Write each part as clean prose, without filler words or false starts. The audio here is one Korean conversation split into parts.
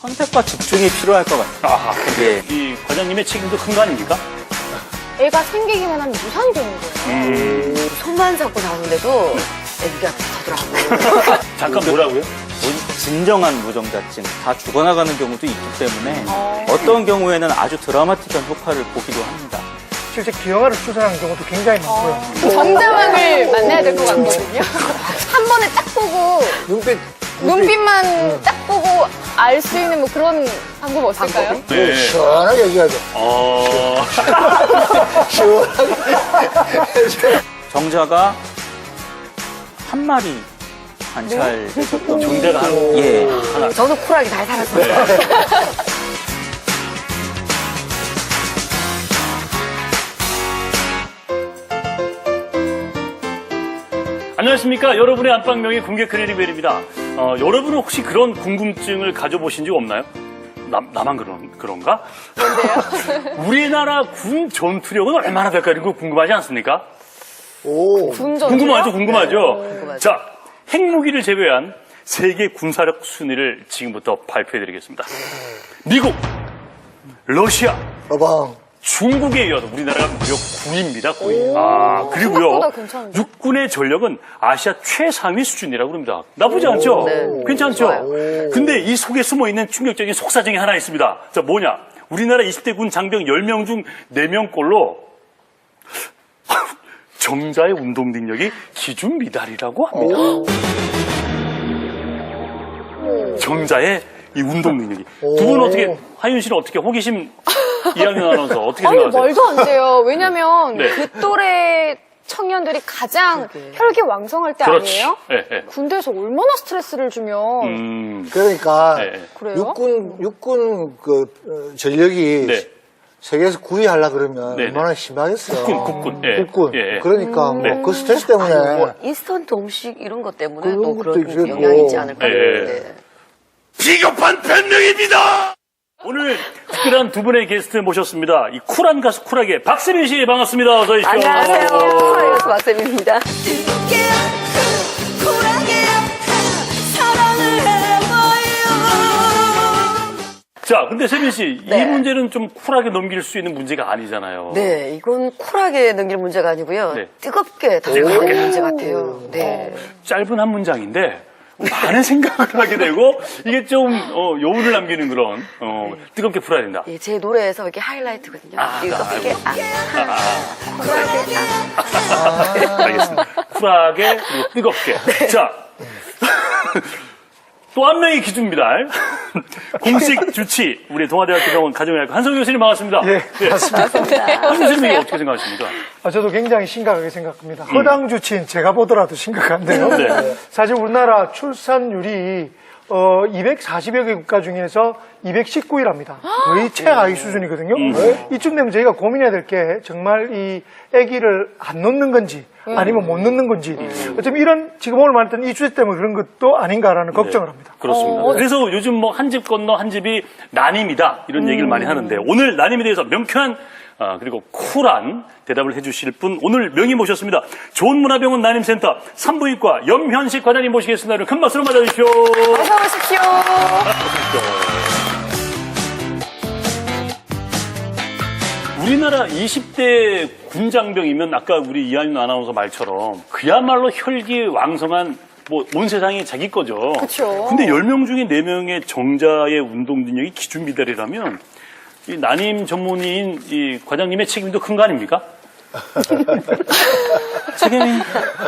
선택과 집중이 필요할 것 같아요. 아, 근데 이 과장님의 책임도 큰 거 아닙니까? 애가 생기기만 하면 유산되는 거예요. 손만 잡고 나오는데도 애기가 터더라고요. 잠깐 뭐라고요? 진정한 무정자증, 다 죽어나가는 경우도 있기 때문에 어떤 경우에는 아주 드라마틱한 효과를 보기도 합니다. 실제 기형아를 출산하는 경우도 굉장히 많고요. 정자왕을 만나야 될 것 같거든요. 한 번에 딱 보고 눈빛만 딱 보고 알 수 있는 뭐 그런 방법 없을까요? 네. 시원하게 얘기하죠. 시원하게. 정자가 한 마리 관찰 되셨던 정자가 한 예. 하나. 저도 쿨하게 잘 살았어요. 안녕하십니까. 여러분의 안방명의 공개 클리닉 웰입니다. 여러분은 혹시 그런 궁금증을 가져보신 적 없나요? 나만 그런가? 뭔데요? 우리나라 군 전투력은 얼마나 될까? 이런 거 궁금하지 않습니까? 오. 궁금하죠? 자, 핵무기를 제외한 세계 군사력 순위를 지금부터 발표해드리겠습니다. 미국, 러시아, 빠방. 중국에 이어서 우리나라가 무려 9위입니다. 9위. 그리고요. 생각보다 괜찮은데? 육군의 전력은 아시아 최상위 수준이라고 합니다. 나쁘지 않죠? 네. 괜찮죠? 좋아요. 근데 이 속에 숨어있는 충격적인 속사정이 하나 있습니다. 자, 뭐냐? 우리나라 20대 군 장병 10명 중 4명꼴로 정자의 운동 능력이 기준 미달이라고 합니다. 정자의 이 운동 능력이. 두 분 어떻게, 하윤 씨는 어떻게, 호기심 2학년 아나운서 어떻게 아니, 생각하세요? 말도 안 돼요. 왜냐면 네. 그 또래 청년들이 가장 혈기왕성할 때 그렇지. 아니에요? 네, 네. 군대에서 얼마나 스트레스를 주면 그러니까 네. 그래요? 육군 전력이 네. 세계에서 9위 하려고 그러면 네, 얼마나 심하겠어. 국군. 예. 국군. 예, 예. 그러니까 네. 그 스트레스 때문에 뭐 인스턴트 음식 이런 것 때문에 그런 또 것도 그런 있겠고. 영향이 있지 않을까. 예. 네. 비겁한 변명입니다! 오늘 특별한 두 분의 게스트 모셨습니다. 이 쿨한 가수 쿨하게 박세민 씨 반갑습니다. 어서 오십시오. 안녕하세요. 쿨하게 가수 박세민입니다. 자, 근데 세민 씨, 네. 이 문제는 좀 쿨하게 넘길 수 있는 문제가 아니잖아요. 네, 이건 쿨하게 넘길 문제가 아니고요. 네. 뜨겁게 다가가는 문제 같아요. 네. 짧은 한 문장인데 많은 생각을 하게 되고 이게 좀 여운을 남기는 그런 뜨겁게 풀어야 된다. 예, 제 노래에서 이렇게 하이라이트거든요. 뜨겁게, 쿨하게, 알겠습니다. 쿨하게 그리고 뜨겁게. 자, 또 한 명의 기준입니다. 공식 주치 우리 동아대학교 병원 가정의학과 한성규 교수님 반갑습니다. 예, 맞습니다. 한성규 교수님 어떻게 생각하십니까? 저도 굉장히 심각하게 생각합니다. 허당 주치인 제가 보더라도 심각한데요. 네. 사실 우리나라 출산율이 240여 개 국가 중에서 219위랍니다. 거의 최하위 수준이거든요. 이쯤 되면 저희가 고민해야 될 게 정말 이 아기를 안 놓는 건지 아니면 못 놓는 건지 어쩌면 이런 지금 오늘 말했던 이 주제 때문에 그런 것도 아닌가라는 걱정을 합니다. 그렇습니다. 그래서 요즘 뭐 한 집 건너 한 집이 난임이다 이런 얘기를 많이 하는데 오늘 난임에 대해서 명쾌한 그리고 쿨한 대답을 해주실 분 오늘 명의 모셨습니다. 좋은문화병원 난임센터 산부인과 염현식 과장님 모시겠습니다. 여러분 큰 박수로 맞아주십시오. 어서 오십시오. 우리나라 20대 군장병이면 아까 우리 이한윤 아나운서 말처럼 그야말로 혈기왕성한 뭐 온 세상이 자기 거죠. 그쵸. 근데 10명 중에 4명의 정자의 운동 능력이 기준 미달이라면 이 난임 전문의인 이 과장님의 책임도 큰 거 아닙니까? 책임이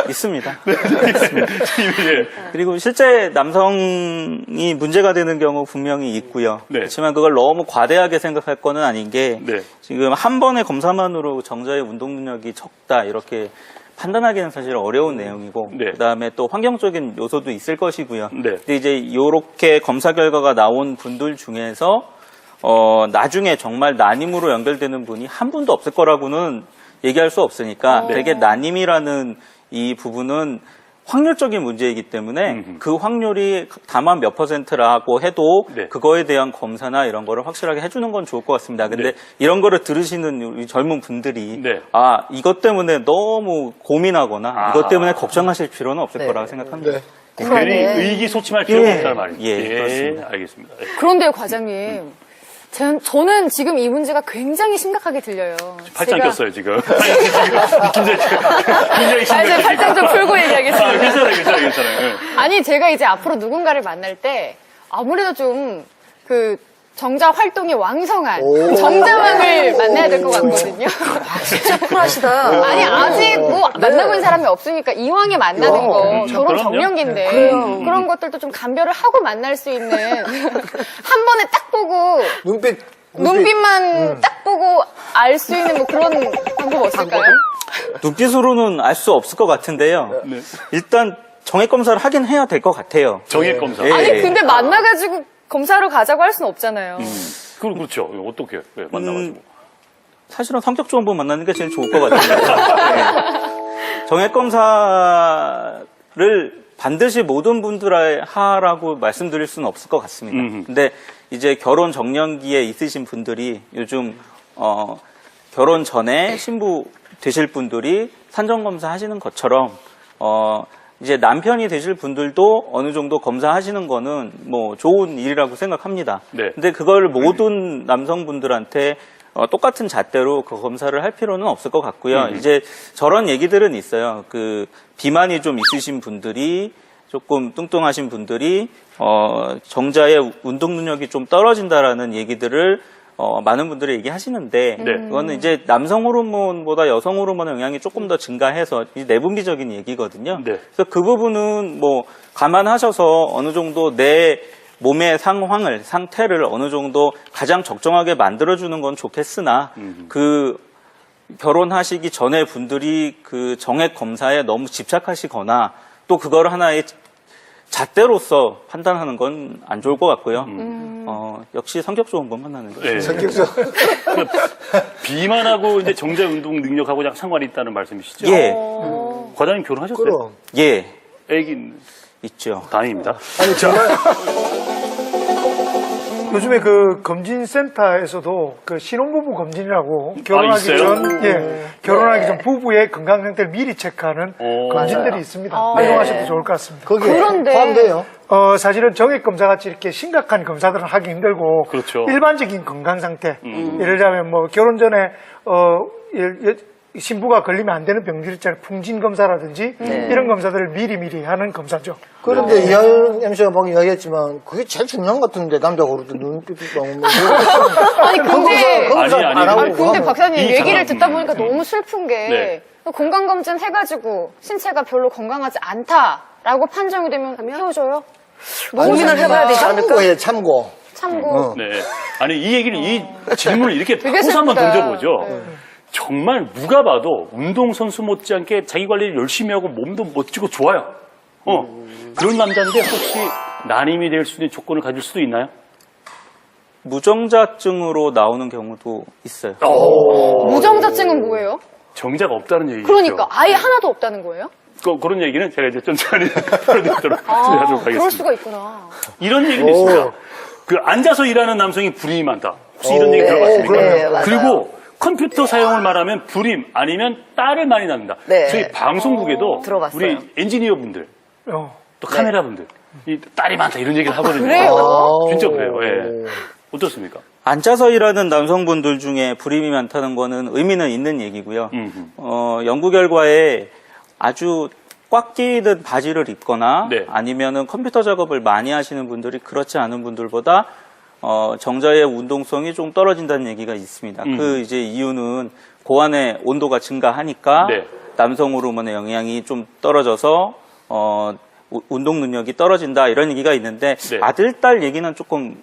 있습니다. 예. 그리고 실제 남성이 문제가 되는 경우 분명히 있고요. 네. 그렇지만 그걸 너무 과대하게 생각할 거는 아닌 게 네. 지금 한 번의 검사만으로 정자의 운동 능력이 적다 이렇게 판단하기는 사실 어려운 내용이고 네. 그다음에 또 환경적인 요소도 있을 것이고요. 네. 근데 이제 이렇게 검사 결과가 나온 분들 중에서 나중에 정말 난임으로 연결되는 분이 한 분도 없을 거라고는 얘기할 수 없으니까 되게 난임이라는 이 부분은 확률적인 문제이기 때문에 그 확률이 다만 몇 %라고 해도 네. 그거에 대한 검사나 이런 거를 확실하게 해주는 건 좋을 것 같습니다. 근데 네. 이런 거를 들으시는 우리 젊은 분들이 네. 아, 이것 때문에 너무 고민하거나 이것 때문에 걱정하실 필요는 없을 네. 거라고 생각합니다. 네. 괜히 의기소침할 필요가 예. 없다는 말이죠. 예, 그렇습니다. 알겠습니다. 예. 그런데요, 과장님. 저는 지금 이 문제가 굉장히 심각하게 들려요. 팔짱 제가- 꼈어요, 지금. 굉장히 아, 심각해. 이제 팔짱 좀 풀고 얘기하겠습니다. 괜찮아요. 예. 아니, 제가 이제 앞으로 누군가를 만날 때 아무래도 좀 정자 활동이 왕성한 오. 정자왕을 만나야 될 것 같거든요. 진짜 쿨하시다. 아니, 아직 뭐 만나고 있는 사람이 없으니까 이왕에 만나는 거 결혼 그럼요. 정년기인데 그런 것들도 좀 감별을 하고 만날 수 있는 한 번에 딱 보고 눈빛만 딱 보고 알 수 있는 뭐 그런 방법 없을까요? 눈빛으로는 알 수 없을 것 같은데요. 네. 일단 정액 검사를 하긴 해야 될 것 같아요. 정액 검사. 예. 아니, 근데 만나가지고 검사로 가자고 할 수는 없잖아요. 그렇죠. 어떻게 만나가지고. 사실은 성격 좋은 분 만나는 게 제일 좋을 것 같은데. 네. 정액 검사를 반드시 모든 분들이 하라고 말씀드릴 수는 없을 것 같습니다. 근데 이제 결혼 정년기에 있으신 분들이 요즘 결혼 전에 신부 되실 분들이 산정 검사 하시는 것처럼 이제 남편이 되실 분들도 어느 정도 검사하시는 거는 뭐 좋은 일이라고 생각합니다. 네. 근데 그걸 모든 남성분들한테 똑같은 잣대로 그 검사를 할 필요는 없을 것 같고요. 이제 저런 얘기들은 있어요. 그 비만이 좀 있으신 분들이 조금 뚱뚱하신 분들이 정자의 운동 능력이 좀 떨어진다라는 얘기들을 많은 분들이 얘기하시는데 네. 그거는 이제 남성 호르몬보다 여성 호르몬의 영향이 조금 더 증가해서 이제 내분비적인 얘기거든요. 네. 그래서 그 부분은 뭐 감안하셔서 어느 정도 내 몸의 상태를 어느 정도 가장 적정하게 만들어주는 건 좋겠으나 그 결혼하시기 전에 분들이 그 정액 검사에 너무 집착하시거나 또 그걸 하나의 잣대로서 판단하는 건 안 좋을 것 같고요. 역시 성격 좋은 분 만나는 거죠. 예. 성격적. 비만하고 이제 정자 운동 능력하고 약 상관이 있다는 말씀이시죠? 예, 과장님 결혼하셨어요? 그럼. 예, 애기 있죠. 다행입니다. 아니, 정말. 요즘에 그 검진센터에서도 그 신혼부부 검진이라고 결혼하기 있어요? 전, 결혼하기 전 부부의 건강 상태를 미리 체크하는 오. 검진들이 맞아요. 있습니다. 활용하셔도 좋을 것 같습니다. 거기에 그런데- 포함돼요. 사실은 정액 검사 같이 이렇게 심각한 검사들은 하기 힘들고 그렇죠. 일반적인 건강 상태, 예를 들자면 뭐 결혼 전에 신부가 걸리면 안 되는 병들 있잖아요. 풍진 검사라든지 이런 검사들을 미리 하는 검사죠. 그런데 이하연 MC가 방금 이야기했지만 그게 제일 중요한 것 같은데 남자가 그럴 때 눈빛 보면 아니, 근데 아니, 아니, 근데 박사님 이 얘기를 잠깐- 듣다 보니까 너무 슬픈 게 네. 건강검진 해가지고 신체가 별로 건강하지 않다라고 판정이 되면 헤어져요? 고민을 해봐야 되지 않을까? 참고해 참고. 참고. 네. 아니, 이 얘기를, 이 질문을 이렇게 되게 바꿔서 한번 슬프다. 던져보죠. 정말 누가 봐도 운동선수 못지않게 자기 관리를 열심히 하고 몸도 멋지고 좋아요. 그런 남자인데 혹시 난임이 될 수 있는 조건을 가질 수도 있나요? 무정자증으로 나오는 경우도 있어요. 무정자증은 뭐예요? 정자가 없다는 얘기죠. 그러니까 아예 하나도 없다는 거예요? 그런 얘기는 제가 이제 천천히 풀어드리도록 하도록 그럴 하겠습니다. 수가 있구나. 이런 얘기도 있습니다. 그 앉아서 일하는 남성이 불임이 많다. 혹시 이런 얘기 들어봤습니까? 네, 맞아요. 그리고 컴퓨터 사용을 말하면 불임 아니면 딸을 많이 낳는다. 네. 저희 방송국에도 들어봤어요. 우리 엔지니어분들 또 카메라분들 이 딸이 많다 이런 얘기를 하거든요. 그래요? 진짜 그래요. 예. 어떻습니까? 앉아서 일하는 남성분들 중에 불임이 많다는 거는 의미는 있는 얘기고요. 연구 결과에 아주 꽉 끼는 바지를 입거나 네. 아니면은 컴퓨터 작업을 많이 하시는 분들이 그렇지 않은 분들보다 정자의 운동성이 좀 떨어진다는 얘기가 있습니다. 그 이제 이유는 고안의 온도가 증가하니까 네. 남성 호르몬의 영향이 좀 떨어져서 운동 능력이 떨어진다 이런 얘기가 있는데 네. 아들 딸 얘기는 조금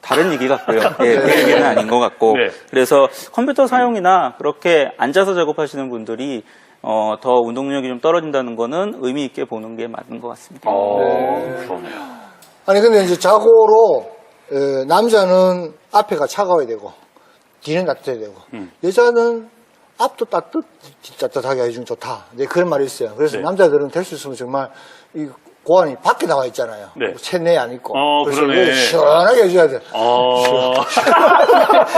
다른 얘기 같고요. 예, 그 얘기는 아닌 것 같고 네. 그래서 컴퓨터 사용이나 그렇게 앉아서 작업하시는 분들이 더 운동 능력이 좀 떨어진다는 거는 의미 있게 보는 게 맞는 것 같습니다. 그러네요. 아니 근데 이제 자고로 남자는 앞에가 차가워야 되고 뒤는 따뜻해야 되고 여자는 앞도 따뜻하게 해주면 좋다. 네, 그런 말이 있어요. 그래서 네. 남자들은 될 수 있으면 정말 이 고환이 밖에 나와 있잖아요. 네. 체내에 안 있고. 그래서 그러네. 이거 시원하게 해줘야 돼.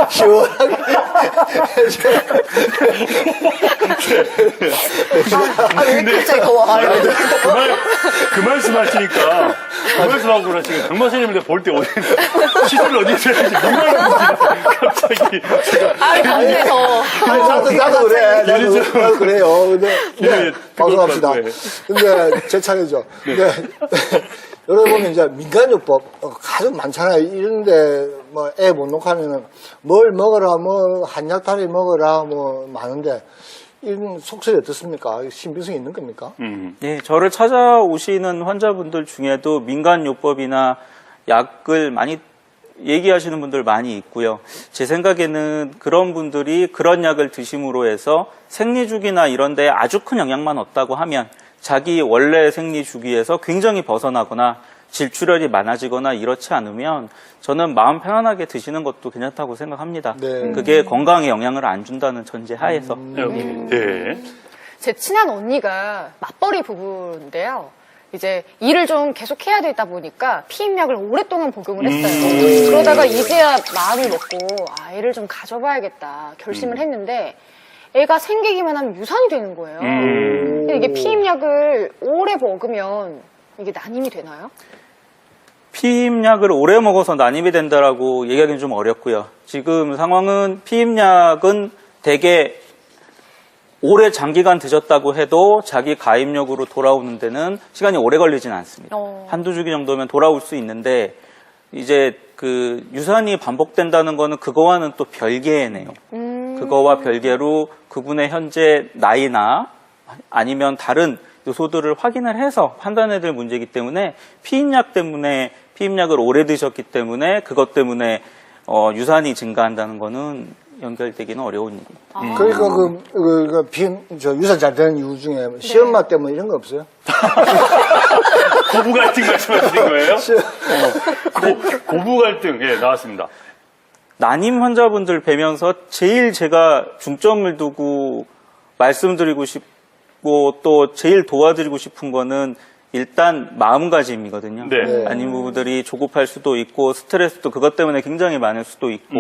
시원하게 해줘야 돼. 아니, 갑자기 더워요. 그 말씀 하시니까, 그 말씀하고 그러시니까, 강만 선생님들 볼 때 시선을 어디서 해야지, 갑자기. 근데 더워. 아니, 나도 그래. 나도 그래요. 근데, 예, 방송합시다. 예. 근데, 제 차례죠. 근데, 여러분 보면 이제 민간요법 가장 많잖아요. 이런데, 뭐, 애 못 놓고 하면은, 뭘 먹어라, 뭐, 한약다리 먹어라, 뭐, 많은데, 이런 속설이 어떻습니까? 신빙성이 있는 겁니까? 예, 저를 찾아오시는 환자분들 중에도 민간요법이나 약을 많이 얘기하시는 분들 많이 있고요. 제 생각에는 그런 분들이 그런 약을 드심으로 해서 생리주기나 이런 데 아주 큰 영향만 없다고 하면 자기 원래 생리주기에서 굉장히 벗어나거나 질출혈이 많아지거나 이렇지 않으면 저는 마음 편안하게 드시는 것도 괜찮다고 생각합니다. 네. 그게 건강에 영향을 안 준다는 전제 하에서. 네. 제 친한 언니가 맞벌이 부부인데요. 이제 일을 좀 계속 해야 되다 보니까 피임약을 오랫동안 복용을 했어요. 그러다가 이제야 마음을 먹고 아이를 좀 가져봐야겠다 결심을 했는데 애가 생기기만 하면 유산이 되는 거예요. 근데 이게 피임약을 오래 먹으면 이게 난임이 되나요? 피임약을 오래 먹어서 난임이 된다라고 얘기하기는 좀 어렵고요. 지금 상황은 피임약은 대개 오래 장기간 드셨다고 해도 자기 가입력으로 돌아오는 데는 시간이 오래 걸리진 않습니다. 한두 주기 정도면 돌아올 수 있는데 이제 그 유산이 반복된다는 거는 그거와는 또 별개의 내용. 그거와 별개로 그분의 현재 나이나 아니면 다른 요소들을 확인을 해서 판단해야 될 문제이기 때문에 피임약을 오래 드셨기 때문에 그것 때문에 유산이 증가한다는 거는 연결되기는 어려운 일입니다. 그러니까 유산 잘 되는 이유 중에 시엄마 때문에 이런 거 없어요? 고부 갈등 말씀하시는 거예요? 고부 갈등, 예, 나왔습니다. 난임 환자분들 뵈면서 제일 제가 중점을 두고 말씀드리고 싶고 또 제일 도와드리고 싶은 거는 일단 마음가짐이거든요. 네. 난임 부부들이 조급할 수도 있고 스트레스도 그것 때문에 굉장히 많을 수도 있고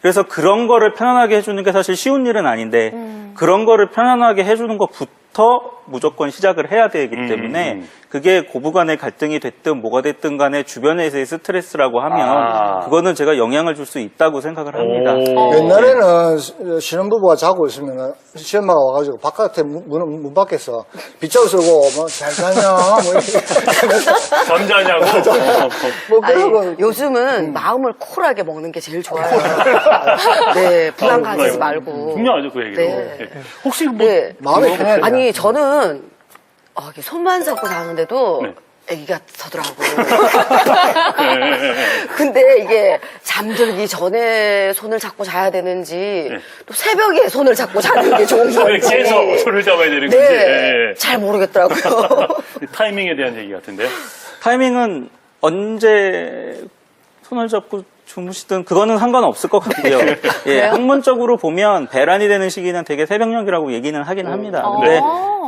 그래서 그런 거를 편안하게 해주는 게 사실 쉬운 일은 아닌데 그런 거를 편안하게 해주는 것부터 무조건 시작을 해야 되기 때문에 그게 고부간의 갈등이 됐든 뭐가 됐든 간에 주변에서의 스트레스라고 하면 그거는 제가 영향을 줄 수 있다고 생각을 합니다. 옛날에는 신혼부부가 자고 있으면 시엄마가 와가지고 바깥에 문 밖에서 빗자루 쓰고 뭐 잘 자냐 뭐 이렇게 잠자냐고? 뭐 아니, 그러고 요즘은 마음을 쿨하게 먹는 게 제일 좋아요. 네, 불안 가지지 말고. 중요하죠, 그 얘기도. 네. 예. 혹시 뭐, 네. 마음이 편해야 돼. 아니, 저는 이렇게 손만 잡고 자는데도 네. 애기가 서더라고요. 근데 이게 잠들기 전에 손을 잡고 자야 되는지 또 새벽에 손을 잡고 자는 게 좋은 건지 깨서 손을 잡아야 되는 건지. 네, 잘 모르겠더라고요. 타이밍에 대한 얘기 같은데요. 타이밍은 언제 손을 잡고 주무시든 그거는 상관없을 것 같고요. 예, 학문적으로 보면 배란이 되는 시기는 되게 새벽녘이라고 얘기는 하긴 합니다. 근데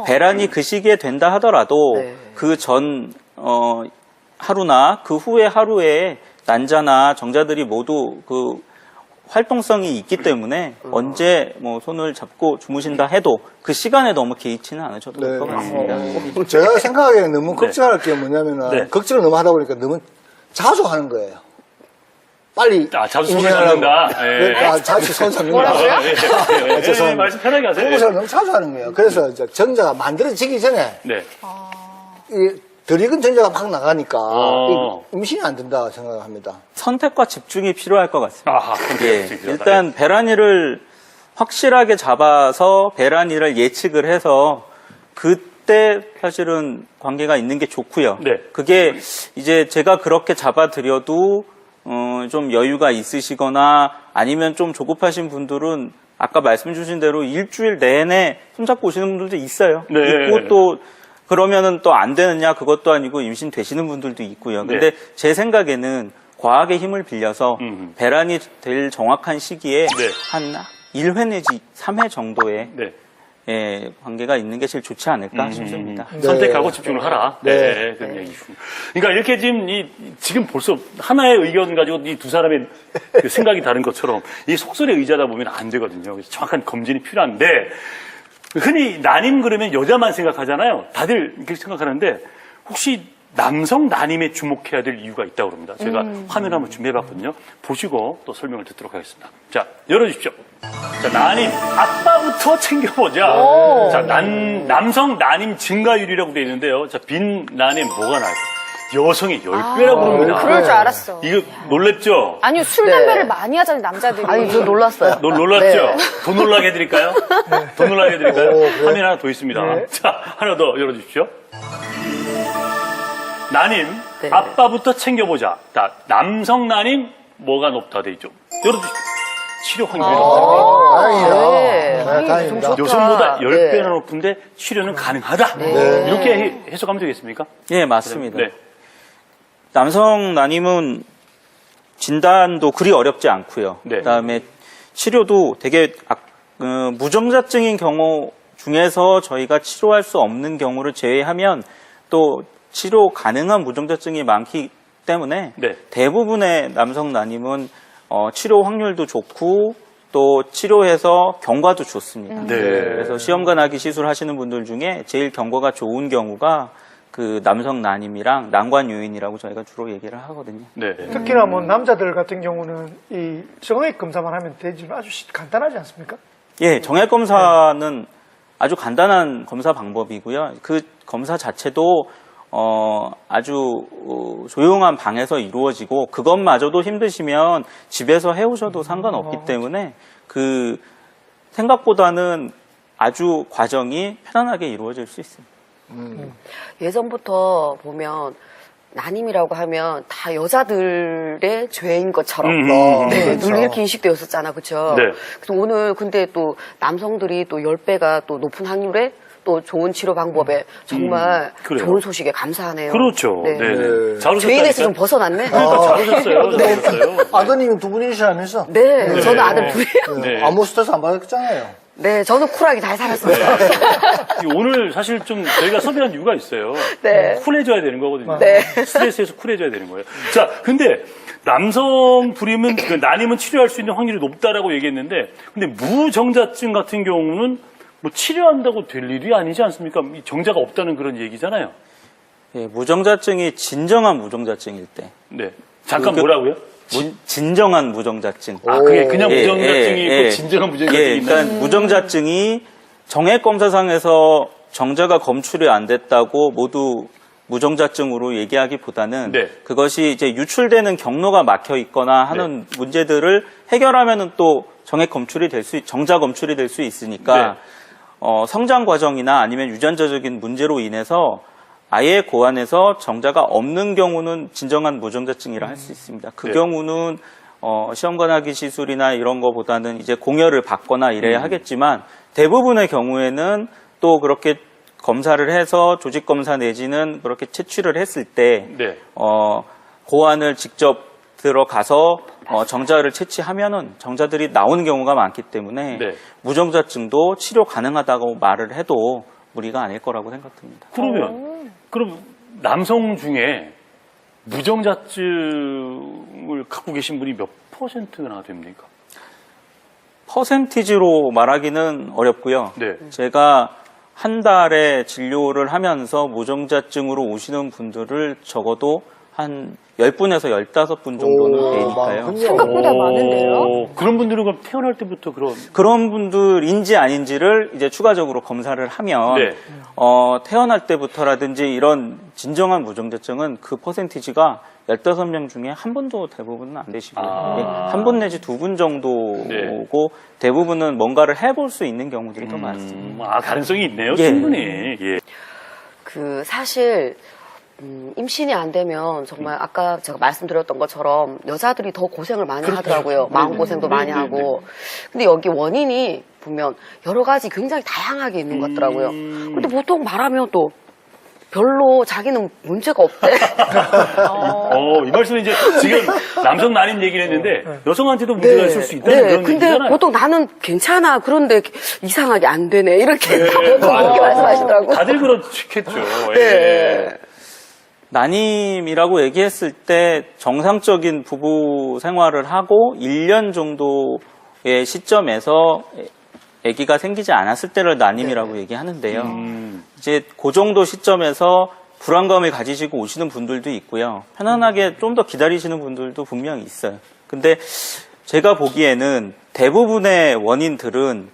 배란이 그 시기에 된다 하더라도 네. 그 전 하루나 그 후에 하루에 난자나 정자들이 모두 그 활동성이 있기 때문에 언제 뭐 손을 잡고 주무신다 해도 그 시간에 너무 개의치는 않으셔도 될 것 같습니다. 제가 생각하기에는 너무 걱정할 게 뭐냐면은 네. 걱정을 너무 하다 보니까 너무 자주 하는 거예요. 빨리 자주 손을 임신하라고. 잡는다. 예. 그러니까 자주 손 잡는 거야. 예, 예, 예. 죄송합니다. 말씀 편하게 하세요. 공부를 너무 자주 하는 거예요. 그래서 이제 정자가 만들어지기 전에 네. 이 덜 익은 정자가 막 나가니까 어. 이 임신이 안 된다 생각합니다. 선택과 집중이 필요할 것 같습니다. 아하, 예, 일단 배란이를 확실하게 잡아서 배란이를 예측을 해서 그때 사실은 관계가 있는 게 좋고요. 네. 그게 이제 제가 그렇게 잡아드려도 좀 여유가 있으시거나 아니면 좀 조급하신 분들은 아까 말씀 주신 대로 일주일 내내 손잡고 오시는 분들도 있어요. 네. 있고 또 그러면은 또 안 되느냐 그것도 아니고 임신 되시는 분들도 있고요. 근데 제 생각에는 과학의 힘을 빌려서 배란이 될 정확한 시기에 네. 한 1회 내지 3회 정도의 네. 관계가 있는 게 제일 좋지 않을까 싶습니다. 선택하고 집중을 하라. 네. 그런 얘기고. 그러니까 이렇게 지금 벌써 하나의 의견 가지고 이 두 사람의 그 생각이 다른 것처럼 이 속설에 의지하다 보면 안 되거든요. 그래서 정확한 검진이 필요한데 흔히 난임 그러면 여자만 생각하잖아요. 다들 이렇게 생각하는데 혹시 남성 난임에 주목해야 될 이유가 있다고 그럽니다. 제가 화면을 한번 준비해봤거든요. 보시고 또 설명을 듣도록 하겠습니다. 자, 열어주십시오. 자, 난임, 아빠부터 챙겨보자. 자, 남성 난임 증가율이라고 되어 있는데요. 자, 빈 난임 뭐가 나요? 여성의 10배라고 그럽니다. 그럴 줄 알았어. 이거 놀랍죠? 아니요, 술, 담배를 많이 하잖아요, 남자들이. 아니, 저 놀랐어요. 놀랐죠? 네. 더 놀라게 해드릴까요? 더 놀라게 해드릴까요? 화면 하나 더 있습니다. 네. 자, 하나 더 열어주십시오. 난임, 네. 아빠부터 챙겨보자. 자, 남성 난임, 뭐가 높다 돼 있죠? 열어주십시오. 치료 확률이 높다. 다행이에요. 네. 네, 다행입니다. 여성보다 네. 10배나 높은데 치료는 가능하다. 이렇게 해석하면 되겠습니까? 예, 맞습니다. 네. 남성 난임은 진단도 그리 어렵지 않고요. 네. 그다음에 치료도 되게 무정자증인 경우 중에서 저희가 치료할 수 없는 경우를 제외하면 또 치료 가능한 무정자증이 많기 때문에 네. 대부분의 남성 난임은 치료 확률도 좋고 또 치료해서 경과도 좋습니다. 네. 그래서 시험관하기 시술 하시는 분들 중에 제일 경과가 좋은 경우가 그 남성 난임이랑 난관 요인이라고 저희가 주로 얘기를 하거든요. 네. 특히나 뭐 남자들 같은 경우는 이 정액 검사만 하면 되지만 아주 간단하지 않습니까? 예, 정액 검사는 아주 간단한 검사 방법이고요. 그 검사 자체도 아주 조용한 방에서 이루어지고 그것마저도 힘드시면 집에서 해오셔도 상관없기 때문에 그 생각보다는 아주 과정이 편안하게 이루어질 수 있습니다. 예전부터 보면 난임이라고 하면 다 여자들의 죄인 것처럼 네, 그렇죠. 늘 이렇게 인식되었었잖아, 그렇죠? 네. 그래서 오늘 근데 또 남성들이 또 10배가 또 높은 확률에 또 좋은 치료 방법에 정말 그래요. 좋은 소식에 감사하네요. 그렇죠. 네. 네. 잘 죄인에서 좀 오셨다니까. 벗어났네. 잘 오셨어요. 잘 오셨어요. 아드님은 두 분이시라면서? 네, 저는 아들 둘이에요. 네. 아무 스트레스 안 받았잖아요. 네, 저는 쿨하게 잘 살았어요. 오늘 사실 좀 저희가 섭외한 이유가 있어요. 네. 쿨해져야 되는 거거든요. 네. 스트레스에서 쿨해져야 되는 거예요. 자, 근데 남성 불임은 그 난임은 치료할 수 있는 확률이 높다라고 얘기했는데, 근데 무정자증 같은 경우는 뭐 치료한다고 될 일이 아니지 않습니까? 이 정자가 없다는 그런 얘기잖아요. 예, 무정자증이 진정한 무정자증일 때. 네. 잠깐 그- 뭐라고요? 진정한 무정자증. 아, 그게 그냥 예, 무정자증이 있고 예, 예. 진정한 무정자증이 예, 있나요? 그러니까 무정자증이 정액 검사상에서 정자가 검출이 안 됐다고 모두 무정자증으로 얘기하기보다는 네. 그것이 이제 유출되는 경로가 막혀 있거나 하는 문제들을 해결하면은 또 정액 검출이 정자 검출이 될 수 있으니까 성장 과정이나 아니면 유전자적인 문제로 인해서 아예 고안해서 정자가 없는 경우는 진정한 무정자증이라 할 수 있습니다. 그 네. 경우는 시험관하기 시술이나 이런 거보다는 이제 공여를 받거나 이래야 하겠지만 대부분의 경우에는 또 그렇게 검사를 해서 조직 검사 내지는 그렇게 채취를 했을 때 네. 고안을 직접 들어가서 정자를 채취하면은 정자들이 나오는 경우가 많기 때문에 네. 무정자증도 치료 가능하다고 말을 해도 무리가 아닐 거라고 생각됩니다. 그럼 남성 중에 무정자증을 갖고 계신 분이 몇 퍼센트나 됩니까? 퍼센티지로 말하기는 어렵고요. 네. 제가 한 달에 진료를 하면서 무정자증으로 오시는 분들을 적어도 한 10분에서 15분 정도는 되니까요. 많군요. 생각보다 많은데요? 그런 분들은 그럼 태어날 때부터 그런 분들인지 아닌지를 이제 추가적으로 검사를 하면 네. 태어날 때부터라든지 이런 진정한 무정자증은 그 퍼센티지가 15명 중에 한 분도 대부분은 안 되시고요. 한 분 내지 두 분 정도고 네. 대부분은 뭔가를 해볼 수 있는 경우들이 더 많습니다. 가능성이 있네요. 예. 충분히. 예. 그 사실 임신이 안 되면 정말 아까 제가 말씀드렸던 것처럼 여자들이 더 고생을 많이 하더라고요. 마음고생도 많이 하고. 근데 여기 원인이 보면 여러 가지 굉장히 다양하게 있는 것 같더라고요. 근데 보통 말하면 또 별로 자기는 문제가 없대. 이 말씀은 이제 지금 남성 난임 얘기를 했는데 여성한테도 문제가 있을 수 있다는 그런 근데 얘기잖아요. 보통 나는 괜찮아. 그런데 이상하게 안 되네. 이렇게 보통 아, 그렇게 말씀하시더라고요. 다들 그렇겠죠. 네. 난임이라고 얘기했을 때 정상적인 부부 생활을 하고 1년 정도의 시점에서 아기가 생기지 않았을 때를 난임이라고 얘기하는데요. 이제 그 정도 시점에서 불안감을 가지시고 오시는 분들도 있고요. 편안하게 좀 더 기다리시는 분들도 분명히 있어요. 근데 제가 보기에는 대부분의 원인들은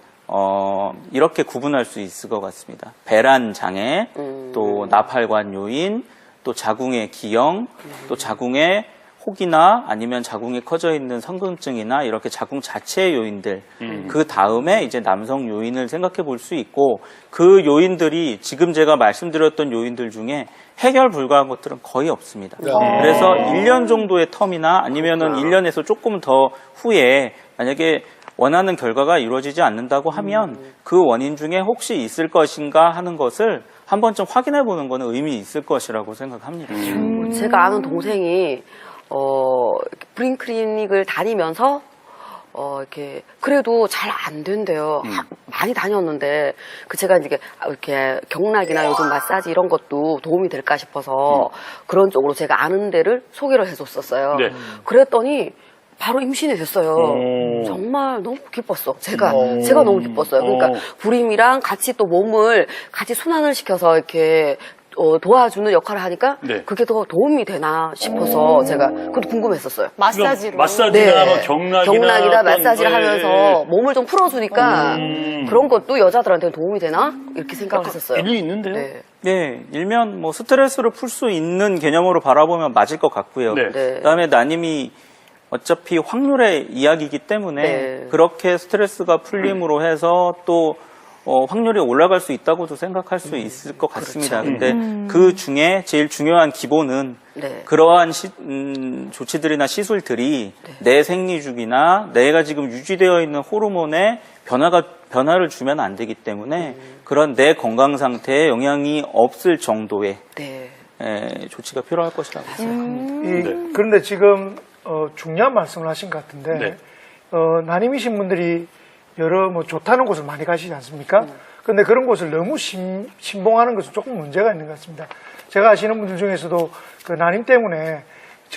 이렇게 구분할 수 있을 것 같습니다. 배란 장애, 또 나팔관 요인, 또 자궁의 기형, 또 자궁의 혹이나 아니면 자궁이 커져 있는 성근증이나 이렇게 자궁 자체의 요인들, 그 다음에 이제 남성 요인을 생각해 볼 수 있고, 그 요인들이 지금 제가 말씀드렸던 요인들 중에 해결 불가한 것들은 거의 없습니다. 그래서 1년 정도의 텀이나 아니면은 1년에서 조금 더 후에 만약에 원하는 결과가 이루어지지 않는다고 하면 그 원인 중에 혹시 있을 것인가 하는 것을 한 번쯤 확인해 보는 것은 의미 있을 것이라고 생각합니다. 제가 아는 동생이 브린 클리닉을 다니면서 이렇게 그래도 잘 안 된대요. 많이 다녔는데 제가 이제 이렇게 경락이나 요즘 마사지 이런 것도 도움이 될까 싶어서 그런 쪽으로 제가 아는 데를 소개를 해줬었어요. 네. 그랬더니 바로 임신이 됐어요. 정말 너무 기뻤어. 제가 너무 기뻤어요. 그러니까 불임이랑 같이 또 몸을 같이 순환을 시켜서 이렇게 도와주는 역할을 하니까 네. 그게 더 도움이 되나 싶어서 제가 그것도 궁금했었어요. 마사지로. 마사지나 뭐 경락이나 마사지를 예, 하면서 몸을 좀 풀어주니까 그런 것도 여자들한테 도움이 되나 이렇게 생각을 했었어요. 일리 있는데요. 네. 네, 일면 뭐 스트레스를 풀 수 있는 개념으로 바라보면 맞을 것 같고요. 네. 네. 그다음에 난임이 어차피 확률의 이야기이기 때문에 네. 그렇게 스트레스가 풀림으로 해서 또 확률이 올라갈 수 있다고도 생각할 수 있을 것 같습니다. 근데 그 중에 제일 중요한 기본은 네. 그러한 조치들이나 시술들이 내 생리주기나 내가 지금 유지되어 있는 호르몬에 변화를 주면 안 되기 때문에 그런 내 건강 상태에 영향이 없을 정도의 네. 조치가 필요할 것이라고 생각합니다. 그런데 지금 중요한 말씀을 하신 것 같은데 네. 난임이신 분들이 여러 뭐 좋다는 곳을 많이 가시지 않습니까? 그런데 그런 곳을 너무 신봉하는 것은 조금 문제가 있는 것 같습니다. 제가 아시는 분들 중에서도 그 난임 때문에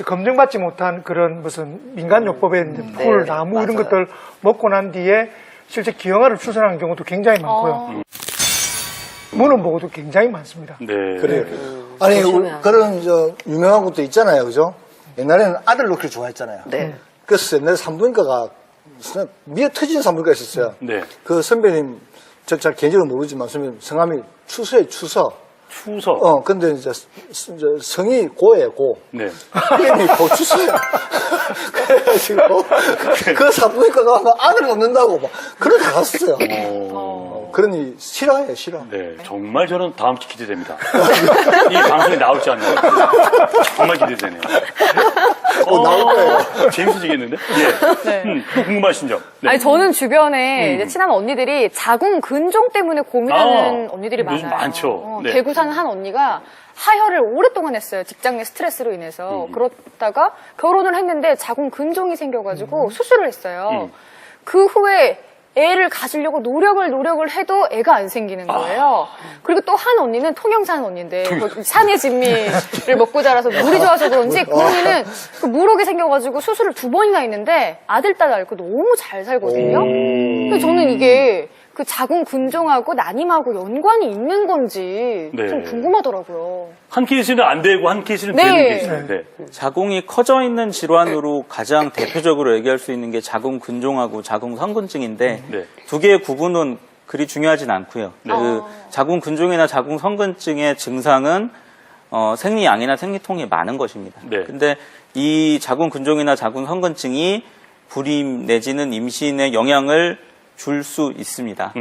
검증받지 못한 그런 무슨 민간요법에 풀, 나무 이런 맞아요. 것들 먹고 난 뒤에 실제 기형아를 출산하는 경우도 굉장히 많고요. 문헌 보고도 굉장히 많습니다. 네. 그래요. 아니, 조심해야 그런 유명한 것도 있잖아요. 그죠? 옛날에는 아들 놓기를 좋아했잖아요. 네. 그래서 옛날에 산부인과가 미어 터지는 산부인과가 있었어요. 네. 그 선배님, 저 잘 개인적으로 모르지만 선배님 성함이 추서예요, 추서. 추석. 근데 이제 성이 고예요, 고. 네. 이름이 고추서예요. 그래가지고 그 산부인과가 막 아들 놓는다고 막 그러다 갔었어요. 그러니 싫어해요, 싫어. 네, 정말 저는 다음 주 기대됩니다. 이 방송이 나올지 안 나올지 정말 기대되네요. 나올 거예요. 재밌어지겠는데? 예. 네. 또 궁금하신 점. 네. 아니 저는 주변에 이제 친한 언니들이 자궁 근종 때문에 고민하는 언니들이 요즘 많아요. 많죠. 네. 대구 사는 한 언니가 하혈을 오랫동안 했어요. 직장 내 스트레스로 인해서. 그러다가 결혼을 했는데 자궁 근종이 생겨가지고 수술을 했어요. 그 후에 애를 가지려고 노력을 해도 애가 안 생기는 거예요. 그리고 또 한 언니는 통영 사는 언니인데 산의 진미를 먹고 자라서 물이 좋아서 그런지 그 언니는 그 물혹이 생겨가지고 수술을 2번이나 했는데 아들, 딸 낳고 너무 잘 살거든요. 근데 저는 이게 그 자궁 근종하고 난임하고 연관이 있는 건지 네. 좀 궁금하더라고요. 한 케이스는 안 되고 한 케이스는 네. 되는 케이스인데. 자궁이 커져 있는 질환으로 가장 대표적으로 얘기할 수 있는 게 자궁 근종하고 자궁 성근증인데 네. 두 개의 구분은 그리 중요하진 않고요. 네. 그 자궁 근종이나 자궁 성근증의 증상은 생리양이나 생리통이 많은 것입니다. 네. 근데 이 자궁 근종이나 자궁 성근증이 불임 내지는 임신에 영향을 줄 수 있습니다.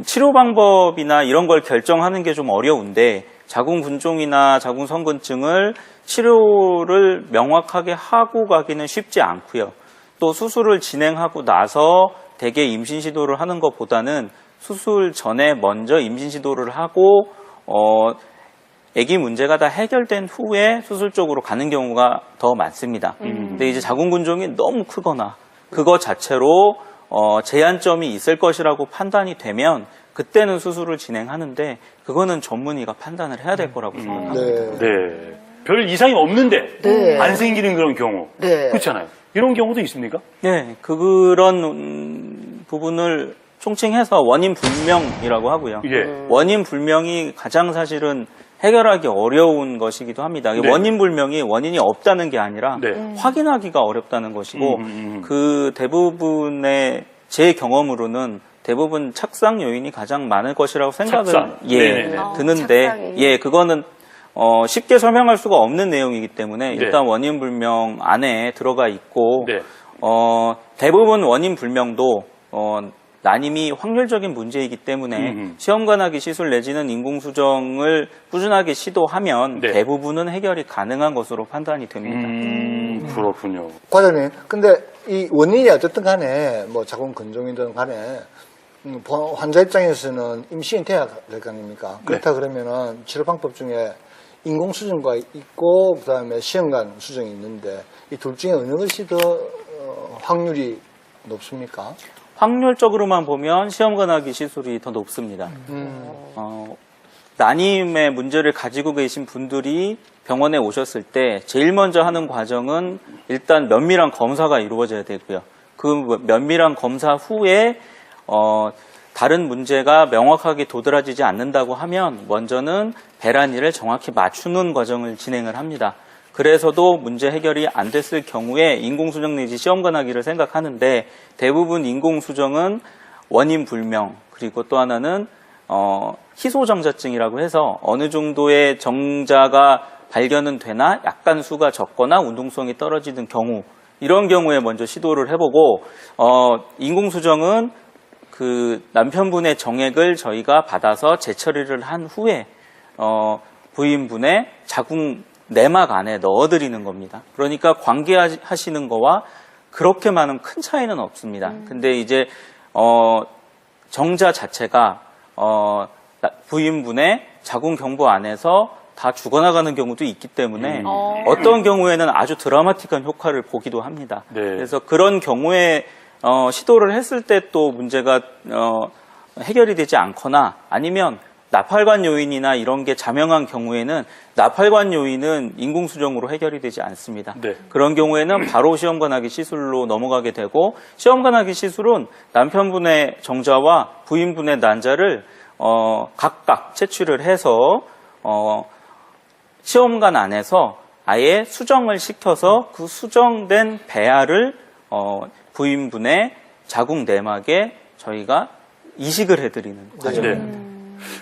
치료 방법이나 이런 걸 결정하는 게 좀 어려운데 자궁 근종이나 자궁 성근증을 치료를 명확하게 하고 가기는 쉽지 않고요. 또 수술을 진행하고 나서 대개 임신 시도를 하는 것보다는 수술 전에 먼저 임신 시도를 하고 아기 문제가 다 해결된 후에 수술 쪽으로 가는 경우가 더 많습니다. 근데 이제 자궁근종이 너무 크거나 그거 자체로 제한점이 있을 것이라고 판단이 되면 그때는 수술을 진행하는데 그거는 전문의가 판단을 해야 될 거라고 생각합니다. 네. 네. 별 이상이 없는데 네. 안 생기는 그런 경우. 네. 그렇잖아요. 이런 경우도 있습니까? 네, 그런 부분을 총칭해서 원인 불명이라고 하고요. 예. 원인 불명이 가장 사실은 해결하기 어려운 것이기도 합니다. 네. 원인 불명이 원인이 없다는 게 아니라 네. 확인하기가 어렵다는 것이고 그 대부분의 제 경험으로는 대부분 착상 요인이 가장 많을 것이라고 생각은 착상. 네네네. 드는데 착상이. 그거는 쉽게 설명할 수가 없는 내용이기 때문에 네. 일단 원인 불명 안에 들어가 있고 네. 대부분 원인 불명도 난임이 확률적인 문제이기 때문에 시험관하기 시술 내지는 인공수정을 꾸준하게 시도하면 네. 대부분은 해결이 가능한 것으로 판단이 됩니다. 그렇군요. 과장님, 근데 이 원인이 어쨌든 간에 뭐 자궁 근종이든 간에 환자 입장에서는 임신이 돼야 될 거 아닙니까? 그렇다 그러면은 치료 방법 중에 인공수정과 있고 그다음에 시험관 수정이 있는데 이 둘 중에 어느 것이 더 확률이 높습니까? 확률적으로만 보면 시험관하기 시술이 더 높습니다. 난임의 문제를 가지고 계신 분들이 병원에 오셨을 때 제일 먼저 하는 과정은 일단 면밀한 검사가 이루어져야 되고요. 그 면밀한 검사 후에 다른 문제가 명확하게 도드라지지 않는다고 하면 먼저는 배란이를 정확히 맞추는 과정을 진행을 합니다. 그래서도 문제 해결이 안 됐을 경우에 인공수정 내지 시험관하기를 생각하는데 대부분 인공수정은 원인 불명 그리고 또 하나는 희소정자증이라고 해서 어느 정도의 정자가 발견은 되나 약간 수가 적거나 운동성이 떨어지는 경우 이런 경우에 먼저 시도를 해보고 인공수정은 그 남편분의 정액을 저희가 받아서 재처리를 한 후에 부인분의 자궁 내막 안에 넣어드리는 겁니다. 그러니까 관계하시는 거와 그렇게 많은 큰 차이는 없습니다. 근데 이제 정자 자체가 부인분의 자궁 경부 안에서 다 죽어나가는 경우도 있기 때문에 어떤 경우에는 아주 드라마틱한 효과를 보기도 합니다. 네. 그래서 그런 경우에 시도를 했을 때 또 문제가 해결이 되지 않거나 아니면 나팔관 요인이나 이런 게 자명한 경우에는 나팔관 요인은 인공수정으로 해결이 되지 않습니다. 네. 그런 경우에는 바로 시험관하기 시술로 넘어가게 되고 시험관하기 시술은 남편분의 정자와 부인분의 난자를 각각 채취를 해서 시험관 안에서 아예 수정을 시켜서 그 수정된 배아를 부인분의 자궁 내막에 저희가 이식을 해드리는 과정입니다. 네.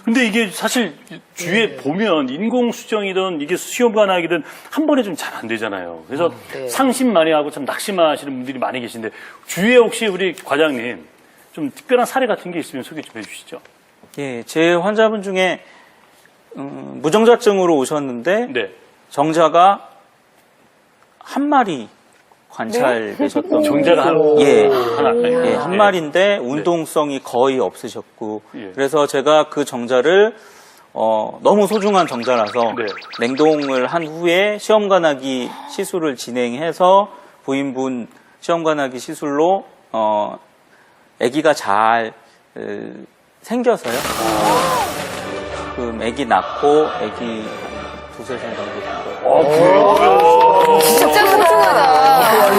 근데 이게 사실 주위에 보면 인공수정이든 이게 시험관하기든 한 번에 좀 잘 안 되잖아요. 그래서 네. 상심 많이 하고 참 낙심하시는 분들이 많이 계신데 주위에 혹시 우리 과장님 좀 특별한 사례 같은 게 있으면 소개 좀 해주시죠. 예, 제 환자분 중에 무정자증으로 오셨는데 네. 정자가 한 마리 관찰되셨던 정자가 하나. 예, 한 마리인데 운동성이 거의 없으셨고 예. 그래서 제가 그 정자를 너무 소중한 정자라서 네. 냉동을 한 후에 시험관하기 시술을 진행해서 부인분 시험관하기 시술로 아기가 잘 생겨서요. 그 아기 낳고 아기 두세 살 정도 된 거예요. 진짜 소중하다.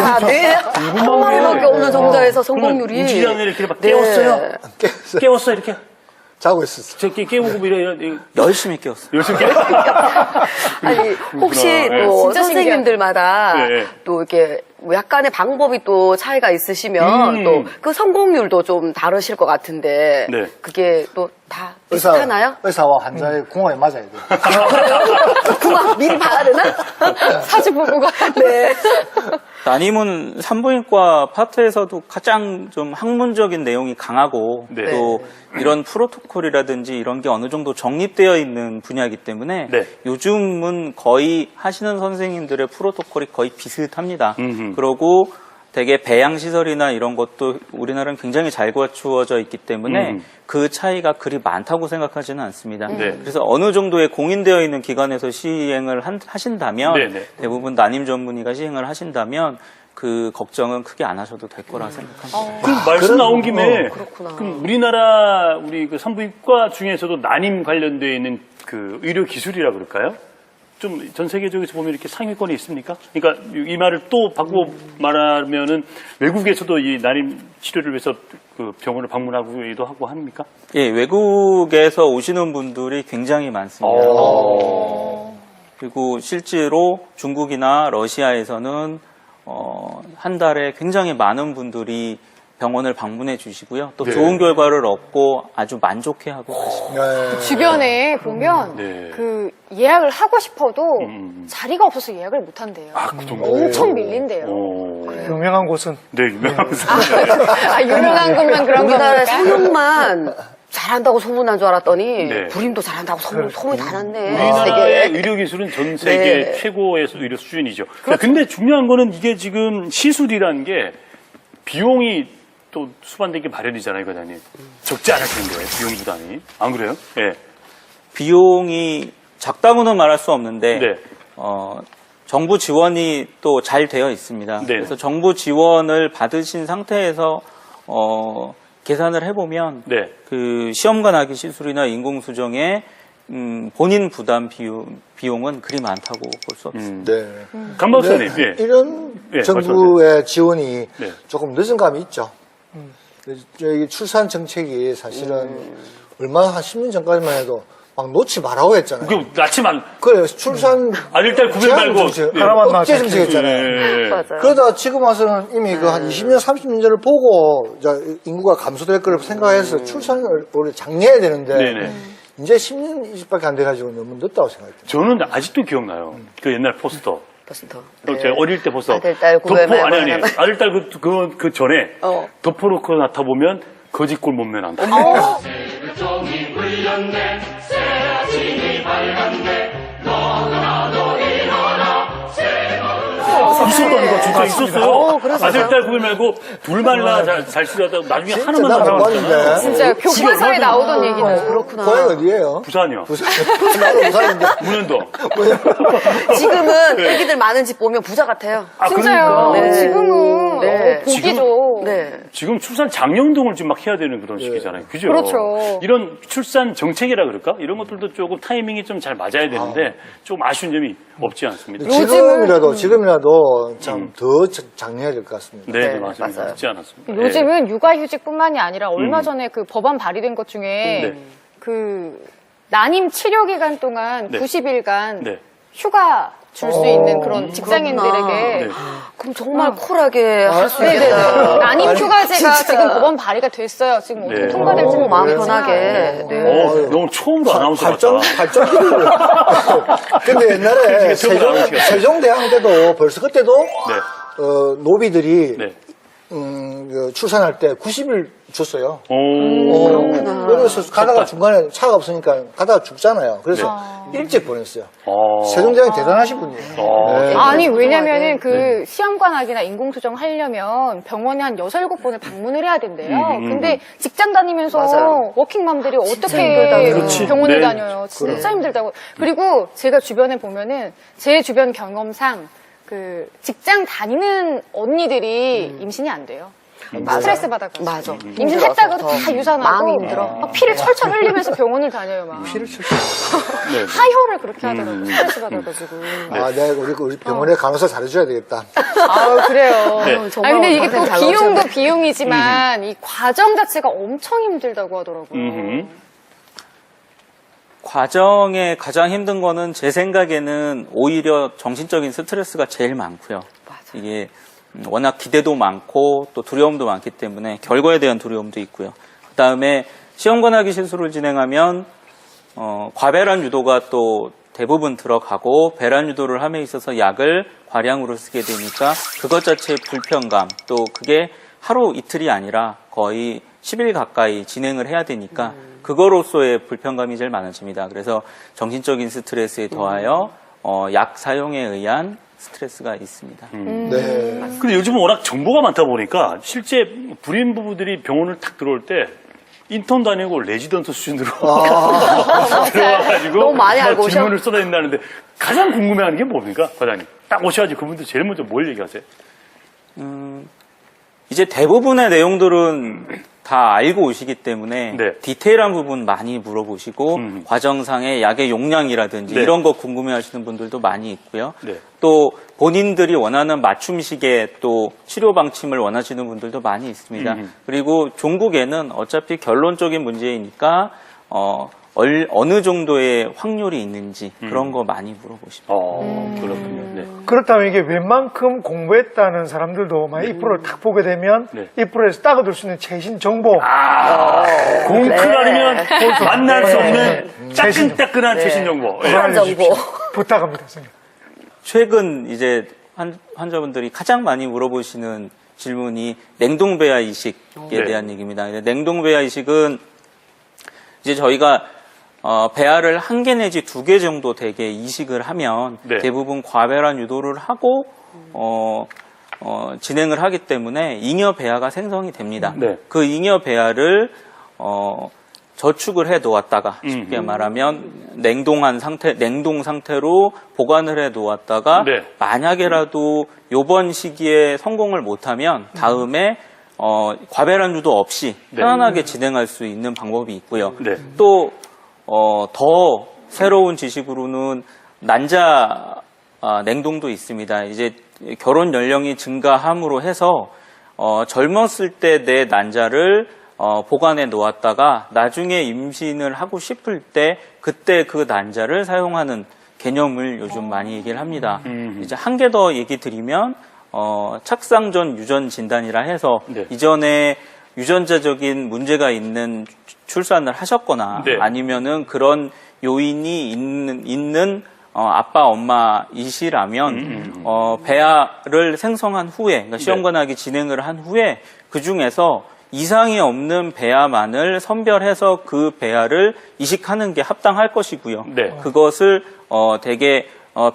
한 마리밖에 없는 정자에서 성공률이. 우지장을 이렇게 막 네. 깨웠어요? 깨웠어, 이렇게? 자고 있었어. 저 깨우고 이래. 열심히 깨웠어요. 열심히 깨 아니, 혹시 네. 또 진짜 선생님들마다 네. 또 이렇게 뭐 약간의 방법이 또 차이가 있으시면 또 그 성공률도 좀 다르실 것 같은데 네. 그게 또 다 비슷하나요? 의사와 환자의 궁합에 맞아야 돼. 궁합 미리 봐야 되나? 사주 보고가. 네. 난임은 산부인과 파트에서도 가장 좀 학문적인 내용이 강하고 네. 또 이런 프로토콜이라든지 이런 게 어느 정도 정립되어 있는 분야이기 때문에 네. 요즘은 거의 하시는 선생님들의 프로토콜이 거의 비슷합니다. 음흠. 그러고 되게 배양 시설이나 이런 것도 우리나라는 굉장히 잘 갖추어져 있기 때문에 그 차이가 그리 많다고 생각하지는 않습니다. 네. 그래서 어느 정도의 공인되어 있는 기관에서 시행을 하신다면 네네. 대부분 난임 전문의가 시행을 하신다면 그 걱정은 크게 안 하셔도 될 거라 생각합니다. 그럼 말씀 나온 김에 그렇구나. 그럼 우리나라 우리 그 산부인과 중에서도 난임 관련되어 있는 그 의료 기술이라 그럴까요? 좀 전 세계적에서 보면 이렇게 상위권이 있습니까? 그러니까 이 말을 또 바꾸고 말하면은 외국에서도 이 난임 치료를 위해서 그 병원을 방문하기도 하고 합니까? 예, 외국에서 오시는 분들이 굉장히 많습니다. 그리고 실제로 중국이나 러시아에서는 한 달에 굉장히 많은 분들이 병원을 방문해 주시고요. 또 네. 좋은 결과를 얻고 아주 만족해하고 계십니다. 네. 주변에 보면 네. 그 예약을 하고 싶어도 자리가 없어서 예약을 못 한대요. 그 정도. 엄청 밀린대요. 유명한 곳은 네, 유명한 아, 유명한 것만 그런 우리나라의 겁니까? 성형만 잘한다고 소문난 줄 알았더니 네. 불임도 잘한다고 소문이 다 났네. 우리나라의 되게. 의료 기술은 전 세계 네. 최고의 의료 수준이죠. 근데 중요한 거는 이게 지금 시술이라는 게 비용이 또 수반되기 마련이잖아요, 과장님. 적지 않을 텐데 비용 부담이. 안 그래요? 예. 비용이 작다고는 말할 수 없는데 네. 정부 지원이 또 잘 되어 있습니다. 네. 그래서 정부 지원을 받으신 상태에서 계산을 해보면 네. 그 시험관하기 시술이나 인공수정의 본인 부담 비용은 그리 많다고 볼 수 없습니다. 네. 강 박사님, 네, 예. 이런 예, 정부의 지원이 네. 조금 늦은 감이 있죠. 저희 출산 정책이 사실은 얼마 한 10년 전까지만 해도 막 놓지 말라고 했잖아요. 그 낳지만 그래, 출산 아들 딸 구별 제한 말고 정책, 예. 하나만 억제 낳자. 정책했잖아요. 예. 맞아요. 그러다 지금 와서는 이미 그 한 20년, 30년 전을 보고 인구가 감소될 걸 생각해서 출산을 원래 장려해야 되는데 네네. 이제 10년, 20밖에 안 돼가지고 너무 늦다고 생각해요. 저는 아직도 기억나요. 그 옛날 포스터. 포스터. 제가 어릴 때 포스터. 아들, 딸 구별 덮어, 말고 아니. 하나만. 아들, 딸 그 전에 덮어놓고 나타보면 거짓골 몸매 난다. 있었다니까, 진짜 있었어요. 그랬었어요? 아들, 딸 구별 말고 둘만 잘 치료하다가 나중에 하나만 나못 나왔잖아요. 봤는데. 진짜 교과서에 나오던 얘기는 그렇구나. 고향 어디예요? 부산이요. 나도 부산인데. 문현도. 지금은 애기들 많은 집 보면 부자 같아요. 진짜요. 그러니까. 네. 지금은 네. 복이죠. 네. 지금 출산 장려운동을 지금 막 해야 되는 그런 시기잖아요. 그죠? 그렇죠. 이런 출산 정책이라 그럴까? 이런 것들도 조금 타이밍이 좀 잘 맞아야 되는데 좀 아쉬운 점이 없지 않습니다. 지금이라도 참 더 장려해야 될 것 같습니다. 네, 네, 맞습니다. 맞아요. 쉽지 않았습니다. 요즘은 육아휴직뿐만이 아니라 얼마 전에 그 법안 발의된 것 중에 네. 그 난임 치료 기간 동안 네. 90일간 네. 휴가 줄 수 있는 그런 직장인들에게 네. 그럼 정말 쿨하게 할 수 네네. 있겠다. 난임 휴가제가 진짜. 지금 법안 발의가 됐어요. 지금 어떻게 네. 통과될지는 마음 모르겠지만. 편하게. 네. 너무 처음으로 아나운서 같다. 발전기를. 근데 옛날에 세종대왕 때도 벌써 그때도 네. 노비들이 네. 그 출산할 때 90일 줬어요. 오. 그래서 가다가 중간에 차가 없으니까 가다가 죽잖아요. 그래서 일찍 보냈어요. 세종대왕이 대단하신 분이에요. 네. 아니, 왜냐면은 그 시험관학이나 인공수정 하려면 병원에 한 6, 7번을 방문을 해야 된대요. 근데 직장 다니면서 맞아요. 워킹맘들이 힘들다. 어떻게 그렇지. 병원을 네. 다녀요? 진짜 힘들다고. 그리고 제가 주변에 보면은 제 주변 경험상 그 직장 다니는 언니들이 임신이 안 돼요. 스트레스 받아가지고. 맞아. 임신했다가도 힘들어서 다 유산하고 마음이 힘들어. 막 피를 철철 흘리면서 병원을 다녀요. 막 피를 칠 네. 하혈을 그렇게 하더라고요. 스트레스 받아가지고. 아, 내가 우리 병원에 간호사 잘해줘야 되겠다. 아, 그래요. 네. 아니, 근데 이게 또 고생 잘 비용도 나오셨네. 비용이지만 이 과정 자체가 엄청 힘들다고 하더라고요. 과정에 가장 힘든 거는 제 생각에는 오히려 정신적인 스트레스가 제일 많고요. 이게 워낙 기대도 많고 또 두려움도 많기 때문에 결과에 대한 두려움도 있고요. 그 다음에 시험관하기 시술을 진행하면 과배란 유도가 또 대부분 들어가고 배란 유도를 함에 있어서 약을 과량으로 쓰게 되니까 그것 자체의 불편감, 또 그게 하루 이틀이 아니라 거의 10일 가까이 진행을 해야 되니까 그거로서의 불편감이 제일 많아집니다. 그래서 정신적인 스트레스에 더하여 약 사용에 의한 스트레스가 있습니다. 네. 근데 요즘은 워낙 정보가 많다 보니까 실제 불임 부부들이 병원을 탁 들어올 때 인턴도 아니고 레지던트 수준으로 들어와가지고 너무 많이 막 알고 오셔. 질문을 쏟아낸다는데 가장 궁금해하는 게 뭡니까, 과장님? 딱 오셔가지고 그분들 제일 먼저 뭘 얘기하세요? 이제 대부분의 내용들은 다 알고 오시기 때문에 네. 디테일한 부분 많이 물어보시고 과정상의 약의 용량이라든지 네. 이런 거 궁금해하시는 분들도 많이 있고요. 네. 또 본인들이 원하는 맞춤식의 또 치료 방침을 원하시는 분들도 많이 있습니다. 그리고 종국에는 어차피 결론적인 문제이니까 어느 정도의 확률이 있는지 그런 거 많이 물어보십니다. 그렇군요. 네. 그렇다면 이게 웬만큼 공부했다는 사람들도 만약 이 프로를 딱 보게 되면 네. 이 프로에서 따가둘 수 있는 최신 정보. 공클 아니면 만날 수 없는 따끈따끈한 최신 정보. 예. 그런 정보. 알려주십시오. 부탁합니다, 선생님. 최근 이제 환자분들이 가장 많이 물어보시는 질문이 냉동배아 이식에 네. 대한 얘기입니다. 냉동배아 이식은 이제 저희가 배아를 1개 내지 2개 정도 되게 이식을 하면 네. 대부분 과배란 유도를 하고 진행을 하기 때문에 잉여 배아가 생성이 됩니다. 네. 그 잉여 배아를 저축을 해 놓았다가 쉽게 말하면 냉동 상태로 보관을 해 놓았다가 네. 만약에라도 요번 시기에 성공을 못하면 다음에 과배란 유도 없이 편안하게 진행할 수 있는 방법이 있고요. 네. 또 더 새로운 지식으로는 난자 냉동도 있습니다. 이제 결혼 연령이 증가함으로 해서 젊었을 때 내 난자를 보관해 놓았다가 나중에 임신을 하고 싶을 때 그때 그 난자를 사용하는 개념을 요즘 많이 얘기를 합니다. 이제 한 개 더 얘기 드리면 착상 전 유전 진단이라 해서 네. 이전에 유전자적인 문제가 있는 출산을 하셨거나 네. 아니면은 그런 요인이 있는 아빠 엄마이시라면 배아를 생성한 후에 그러니까 시험관하기 진행을 한 후에 그 중에서 이상이 없는 배아만을 선별해서 그 배아를 이식하는 게 합당할 것이고요. 네. 그것을 되게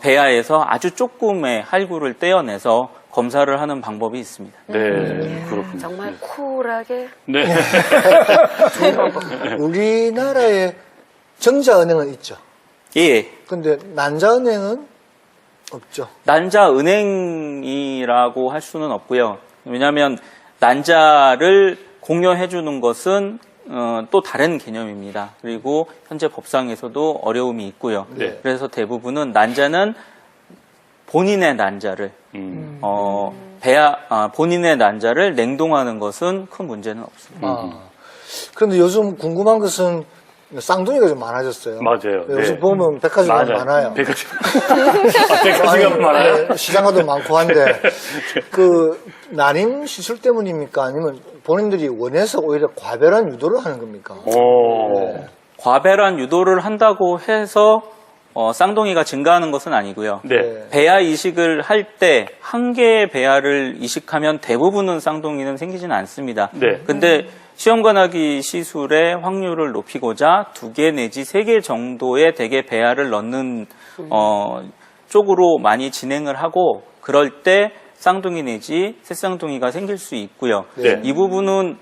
배아에서 아주 조금의 할구를 떼어내서 검사를 하는 방법이 있습니다. 네, 그렇군요. 정말 쿨하게. 네. 우리나라에 정자은행은 있죠. 예. 근데 난자은행은 없죠. 난자은행이라고 할 수는 없고요. 왜냐하면 난자를 공여해 주는 것은 또 다른 개념입니다. 그리고 현재 법상에서도 어려움이 있고요. 네. 그래서 대부분은 난자는 본인의 난자를 본인의 난자를 냉동하는 것은 큰 문제는 없습니다. 그런데 요즘 궁금한 것은 쌍둥이가 좀 많아졌어요. 맞아요. 요즘 네. 보면 백화점이 많아요. 백화점이 많아요. 시장가도 많고 한데 그 난임 시술 때문입니까? 아니면 본인들이 원해서 오히려 과배란 유도를 하는 겁니까? 과배란 유도를 한다고 해서 쌍둥이가 증가하는 것은 아니고요. 네. 배아 이식을 할 때 한 개의 배아를 이식하면 대부분은 쌍둥이는 생기지는 않습니다. 네. 근데 시험관하기 시술의 확률을 높이고자 2개 내지 3개 정도의 대개 배아를 넣는 쪽으로 많이 진행을 하고 그럴 때 쌍둥이 내지 새쌍둥이가 생길 수 있고요. 네. 이 부분은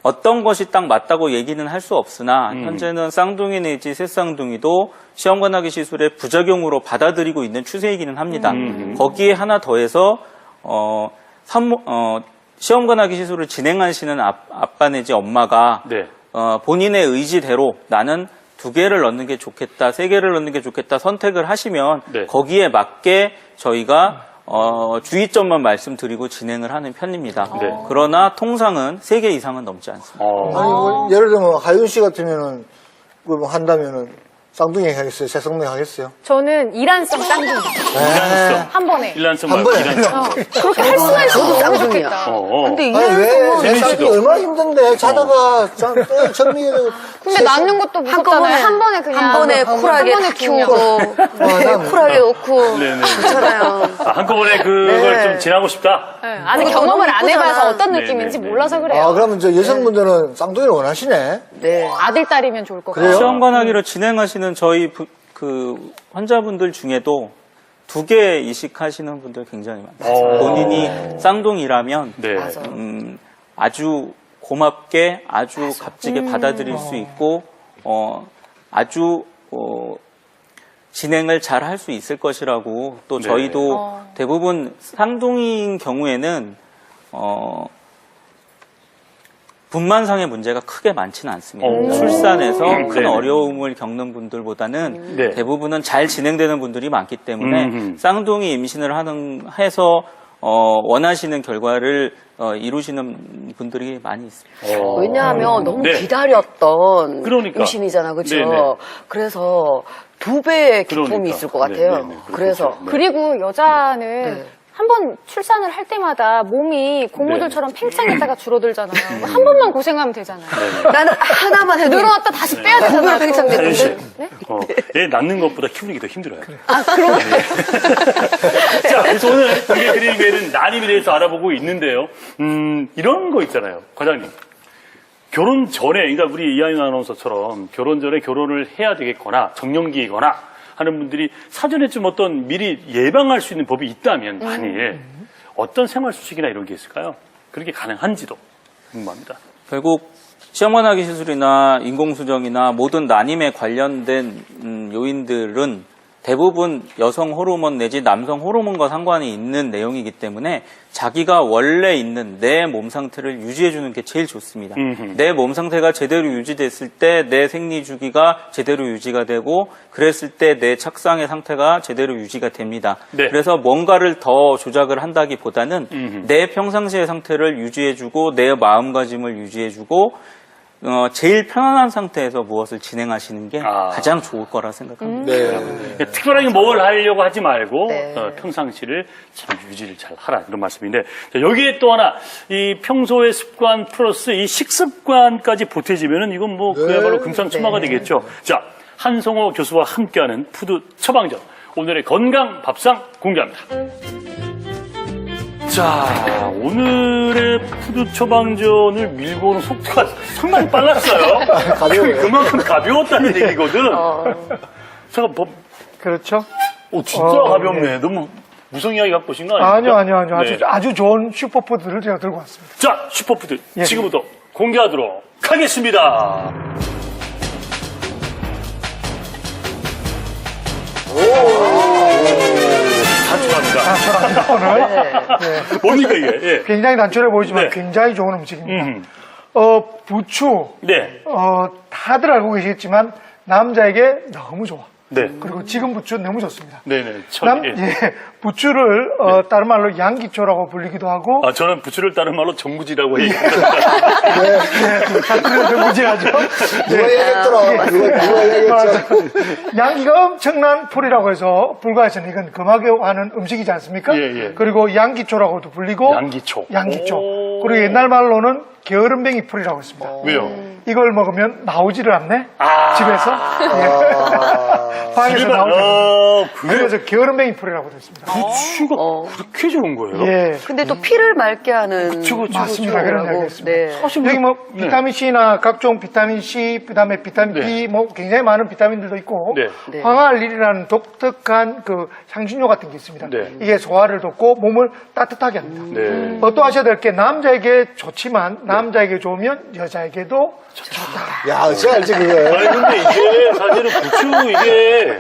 어떤 것이 딱 맞다고 얘기는 할 수 없으나 현재는 쌍둥이 내지 새쌍둥이도 시험관하기 시술의 부작용으로 받아들이고 있는 추세이기는 합니다. 거기에 하나 더해서 시험관하기 시술을 진행하시는 아빠 내지 엄마가 네. 본인의 의지대로 나는 2개를 넣는 게 좋겠다, 3개를 넣는 게 좋겠다 선택을 하시면 네. 거기에 맞게 저희가 주의점만 말씀드리고 진행을 하는 편입니다. 네. 그러나 통상은 3개 이상은 넘지 않습니다. 아니 뭐 예를 들면 하윤 씨 같으면은 그뭐 한다면은 쌍둥이 하겠어요? 새쌍둥이 하겠어요? 저는 이란성 쌍둥이. 한 번에. 일란성 한 말고 번에. 일란성. 그렇게 할 수가 있어서 너무 쌍둥이야. 좋겠다. 근데 아니 왜? 이래서 새 쌍둥이 얼마나 힘든데 자다가 정리해도 근데 낳는 것도 무섭잖아요. 한 번에 그냥. 한 번에 쿨하게 한 번에 다 키우고 난- 쿨하게 놓고 네네. 그렇잖아요. 한꺼번에 그걸 네. 좀 지나고 싶다. 네, 아직 그것도 경험을 너무 안 해봐서 이쁘잖아. 어떤 네, 느낌인지 네, 네, 몰라서 네. 그래요. 아 그러면 저 여성분들은 쌍둥이를 원하시네. 네. 아들, 딸이면 좋을 것 그래요? 같아요. 시험관하기로 진행하시는 저희 그 환자분들 중에도 두 개 이식하시는 분들 굉장히 많습니다. 맞아요. 본인이 쌍둥이라면 네. 맞아. 아주 고맙게 아주 값지게 받아들일 수 있고 아주 진행을 잘 할 수 있을 것이라고 또 네. 저희도 대부분 쌍둥이인 경우에는 분만상의 문제가 크게 많지는 않습니다. 출산에서 큰 네네. 어려움을 겪는 분들보다는 네. 대부분은 잘 진행되는 분들이 많기 때문에 음흠. 쌍둥이 임신을 해서 원하시는 결과를 이루시는 분들이 많이 있습니다. 왜냐하면 너무 네. 기다렸던 그러니까. 임신이잖아, 그렇죠? 네네. 그래서 2배의 기쁨이 그러니까. 있을 것 같아요. 네네네. 그래서 네. 그리고 여자는 네. 한 번 출산을 할 때마다 몸이 고무들처럼 팽창했다가 줄어들잖아요. 한 번만 고생하면 되잖아요. 나는 하나만 해도 늘어났다 다시 빼야 되잖아요. 팽창 또. 사연 씨, 네? 애 낳는 것보다 키우는 게 더 힘들어요. 아, 그럼 자, 그래서 오늘 우리 드릴게는 난임에 대해서 알아보고 있는데요. 이런 거 있잖아요, 과장님. 결혼 전에, 그러니까 우리 이하영 아나운서처럼 결혼 전에 결혼을 해야 되겠거나 정년기이거나 하는 분들이 사전에 좀 어떤 미리 예방할 수 있는 법이 있다면 만일 어떤 생활 수칙이나 이런 게 있을까요? 그렇게 가능한지도 궁금합니다. 결국 시험관하기 시술이나 인공수정이나 모든 난임에 관련된 요인들은 대부분 여성 호르몬 내지 남성 호르몬과 상관이 있는 내용이기 때문에 자기가 원래 있는 내 몸 상태를 유지해주는 게 제일 좋습니다. 내 몸 상태가 제대로 유지됐을 때 내 생리 주기가 제대로 유지가 되고 그랬을 때 내 착상의 상태가 제대로 유지가 됩니다. 네. 그래서 뭔가를 더 조작을 한다기보다는 내 평상시의 상태를 유지해주고 내 마음가짐을 유지해주고 제일 편안한 상태에서 무엇을 진행하시는 게 가장 좋을 거라 생각합니다. 그러니까 특별하게 뭘 하려고 하지 말고 네. 평상시를 참 유지를 잘 하라 이런 말씀인데 자, 여기에 또 하나 이 평소의 습관 플러스 이 식습관까지 보태지면은 이건 뭐 그야말로 금상첨화가 되겠죠. 자, 한성호 교수와 함께하는 푸드 처방전 오늘의 건강 밥상 공개합니다. 자, 오늘의 푸드 처방전을 밀고 오는 속도가 상당히 빨랐어요. 가벼워요. 그만큼 가벼웠다는 얘기거든. 제가 뭐, 그렇죠. 진짜 가볍네. 너무 무성 이야기 갖고 오신 거 아니에요? 아니요. 네. 아주 좋은 슈퍼푸드를 제가 들고 왔습니다. 자, 슈퍼푸드 예. 지금부터 공개하도록 하겠습니다. 단촐합니다. 오늘 뭡니까 이게? 예. 굉장히 단촐해 보이지만 네. 굉장히 좋은 음식입니다. 음. 부추, 네. 다들 알고 계시겠지만 남자에게 너무 좋아. 네. 그리고 지금 부추 너무 좋습니다. 네네. 부추를 다른 말로 양기초라고 불리기도 하고 저는 부추를 다른 말로 정부지라고 예. 얘기합니다. 그래서 무지하죠. 누가 얘기했더라. 누가 얘기했죠. 양기가 엄청난 풀이라고 해서 불가에서는 이건 금하게 하는 음식이지 않습니까? 예. 그리고 양기초라고도 불리고 양기초. 양기초. 그리고 옛날 말로는 게으름뱅이 풀이라고 했습니다. 왜요? 이걸 먹으면 나오지를 않네. 집에서. 방에서 집에다- 나오지 않네. 그래요? 그래서 게으름뱅이 풀이라고 됐습니다. 부추가 그렇게 좋은 거예요? 예. 근데 또 피를 맑게 하는 맞습니다. 그런 이야기 했습니다. 네. 사실 여기 뭐 네. 비타민 C나 각종 비타민 C, 그다음에 비타민 네. B, 뭐 굉장히 많은 비타민들도 있고 네. 네. 황화알릴이라는 독특한 그 향신료 같은 게 있습니다. 네. 이게 소화를 돕고 몸을 따뜻하게 합니다. 네. 또 아셔야 될 게 남자에게 좋지만 남자에게 좋으면 여자에게도 야, 진짜 알지, 그거. 아니 근데 이게 사실은 부추 이게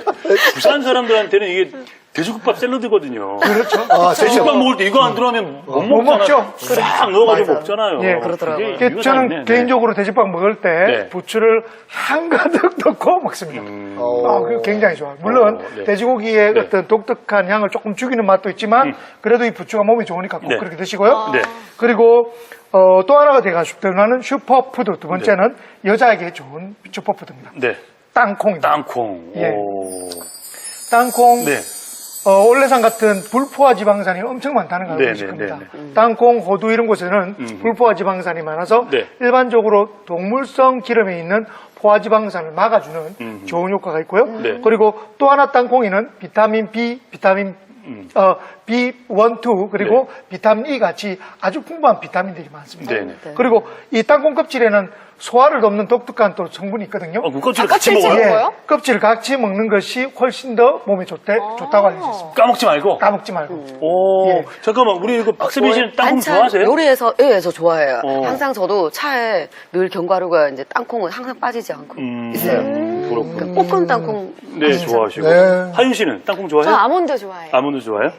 부산 사람들한테는 이게 돼지국밥 샐러드거든요. 그렇죠. 돼지국밥 먹을 때 이거 안 들어가면 못 못 먹잖아요. 먹죠. 싹 넣어가지고 먹잖아요. 예, 그러더라고요. 그게 이유가 저는 있네. 네. 개인적으로 돼지밥 먹을 때 네. 부추를 한가득 넣고 먹습니다. 그거 굉장히 좋아요. 물론 네. 돼지고기의 네. 어떤 독특한 향을 조금 죽이는 맛도 있지만 그래도 이 부추가 몸에 좋으니까 꼭 네. 그렇게 드시고요. 네. 그리고 또 하나가 제가 주문하는 슈퍼푸드 두 번째는 여자에게 좋은 슈퍼푸드입니다. 네. 땅콩입니다. 땅콩. 예. 오. 땅콩 네. 올레산 같은 불포화 지방산이 엄청 많다는 걸 알고 네, 계실 네, 겁니다. 네, 땅콩, 호두 이런 곳에는 불포화 지방산이 많아서 네. 일반적으로 동물성 기름에 있는 포화 지방산을 막아주는 좋은 효과가 있고요. 네. 그리고 또 하나 땅콩에는 비타민 B, 비타민 B1, 2 그리고 비타민 E 같이 아주 풍부한 비타민들이 많습니다. 네네. 그리고 이 땅콩 껍질에는 소화를 돕는 독특한 또 성분이 있거든요. 그 껍질 아, 같이 껍질 먹어요? 먹어요? 껍질을 같이 먹는 것이 훨씬 더 몸에 좋다고 알려져 있습니다. 까먹지 말고. 까먹지 말고. 오, 예. 잠깐만, 우리 이거 박세빈 씨는 땅콩 반찬 좋아하세요? 요리해서 예, 저 좋아해요. 어. 항상 저도 차에 늘 견과류가 이제 땅콩은 항상 빠지지 않고 있어요. 그렇군. 볶은 땅콩 네, 좋아하시고. 네. 하윤 씨는 땅콩 저 좋아해요? 아몬드 좋아해요. 아몬드 좋아해요?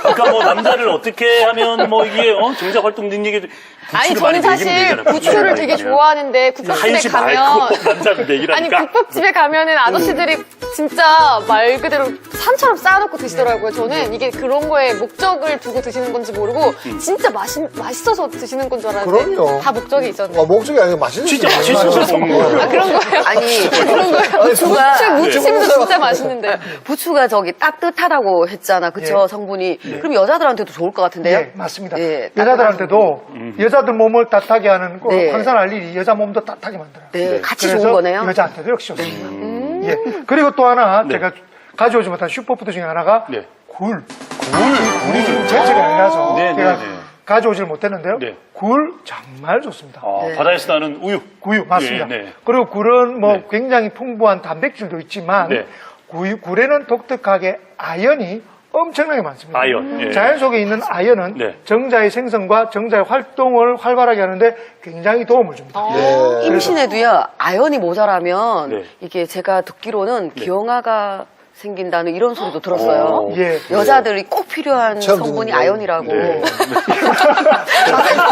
그러니까 뭐 남자를 어떻게 하면 뭐 이게 정작 활동 능력이 아니 저는 사실 부추를 되게 좋아하는데 하윤 국밥집에 씨 가면 말고 남자를 아니 얘기라니까. 국밥집에 가면은 아저씨들이 진짜 말 그대로 산처럼 쌓아놓고 드시더라고요. 저는 이게 그런 거에 목적을 두고 드시는 건지 모르고 진짜 맛있어서 드시는 건 줄 알았는데 그럼요. 다 목적이 있었네. 목적이 아니고 맛있는 진짜 맛있어서 먹는 거예요. 아 그런 거예요? 아니 그런 거예요? 부추가 무침도 진짜 맛있는데. 부추가 저기 따뜻하다고 했잖아, 그쵸? 예. 성분이. 그럼 여자들한테도 좋을 것 같은데요? 예, 맞습니다. 예, 여자들한테도 여자들 몸을 따뜻하게 하는 꼭 네. 항산알릴이 여자 몸도 따뜻하게 만들어요. 네, 같이 그래서 좋은 거네요. 여자한테도 역시 좋습니다. 예. 그리고 또 하나 네. 제가 가져오지 못한 슈퍼푸드 중에 하나가 네. 굴. 굴이 지금 제철이 아니라서 네, 제가 네, 네. 가져오질 못했는데요. 네. 굴 정말 좋습니다. 바다에서 나는 우유. 구유 맞습니다. 네, 네. 그리고 굴은 뭐 네. 굉장히 풍부한 단백질도 있지만 네. 굴에는 독특하게 아연이 엄청나게 많습니다. 아연, 예. 자연 속에 있는 아연은 네. 정자의 생성과 정자의 활동을 활발하게 하는데 굉장히 도움을 줍니다. 네. 임신에도요, 아연이 모자라면 네. 이게 제가 듣기로는 기형아가 생긴다는 이런 소리도 들었어요. 예. 여자들이 꼭 필요한 처음 성분이 듣는데. 아연이라고. 네.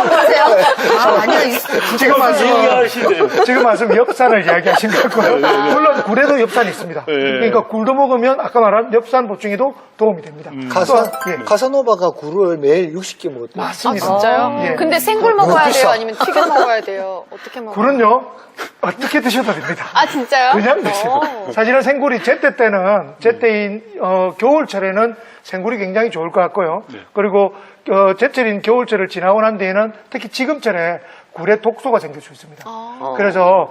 보세요. 아, 아니야. 지금 말씀 얘기하시네. 지금 말씀 엽산을 이야기하신 것 같고요. 물론 굴에도 엽산이 있습니다. 그러니까 굴도 먹으면 아까 말한 엽산 보충에도 도움이 됩니다. 예. 카사노바가 굴을 매일 60개 먹었대요. 아 맞습니다. 진짜요? 예. 근데 생굴 먹어야 돼요? 아니면 튀겨 먹어야 돼요? 어떻게 먹어요? 굴은요 어떻게 드셔도 됩니다. 아 진짜요? 그냥 드세요. 사실은 생굴이 제때인 겨울철에는 생굴이 굉장히 좋을 것 같고요. 그리고 제철인 겨울철을 지나고 난 뒤에는 특히 지금철에 굴에 독소가 생길 수 있습니다. 그래서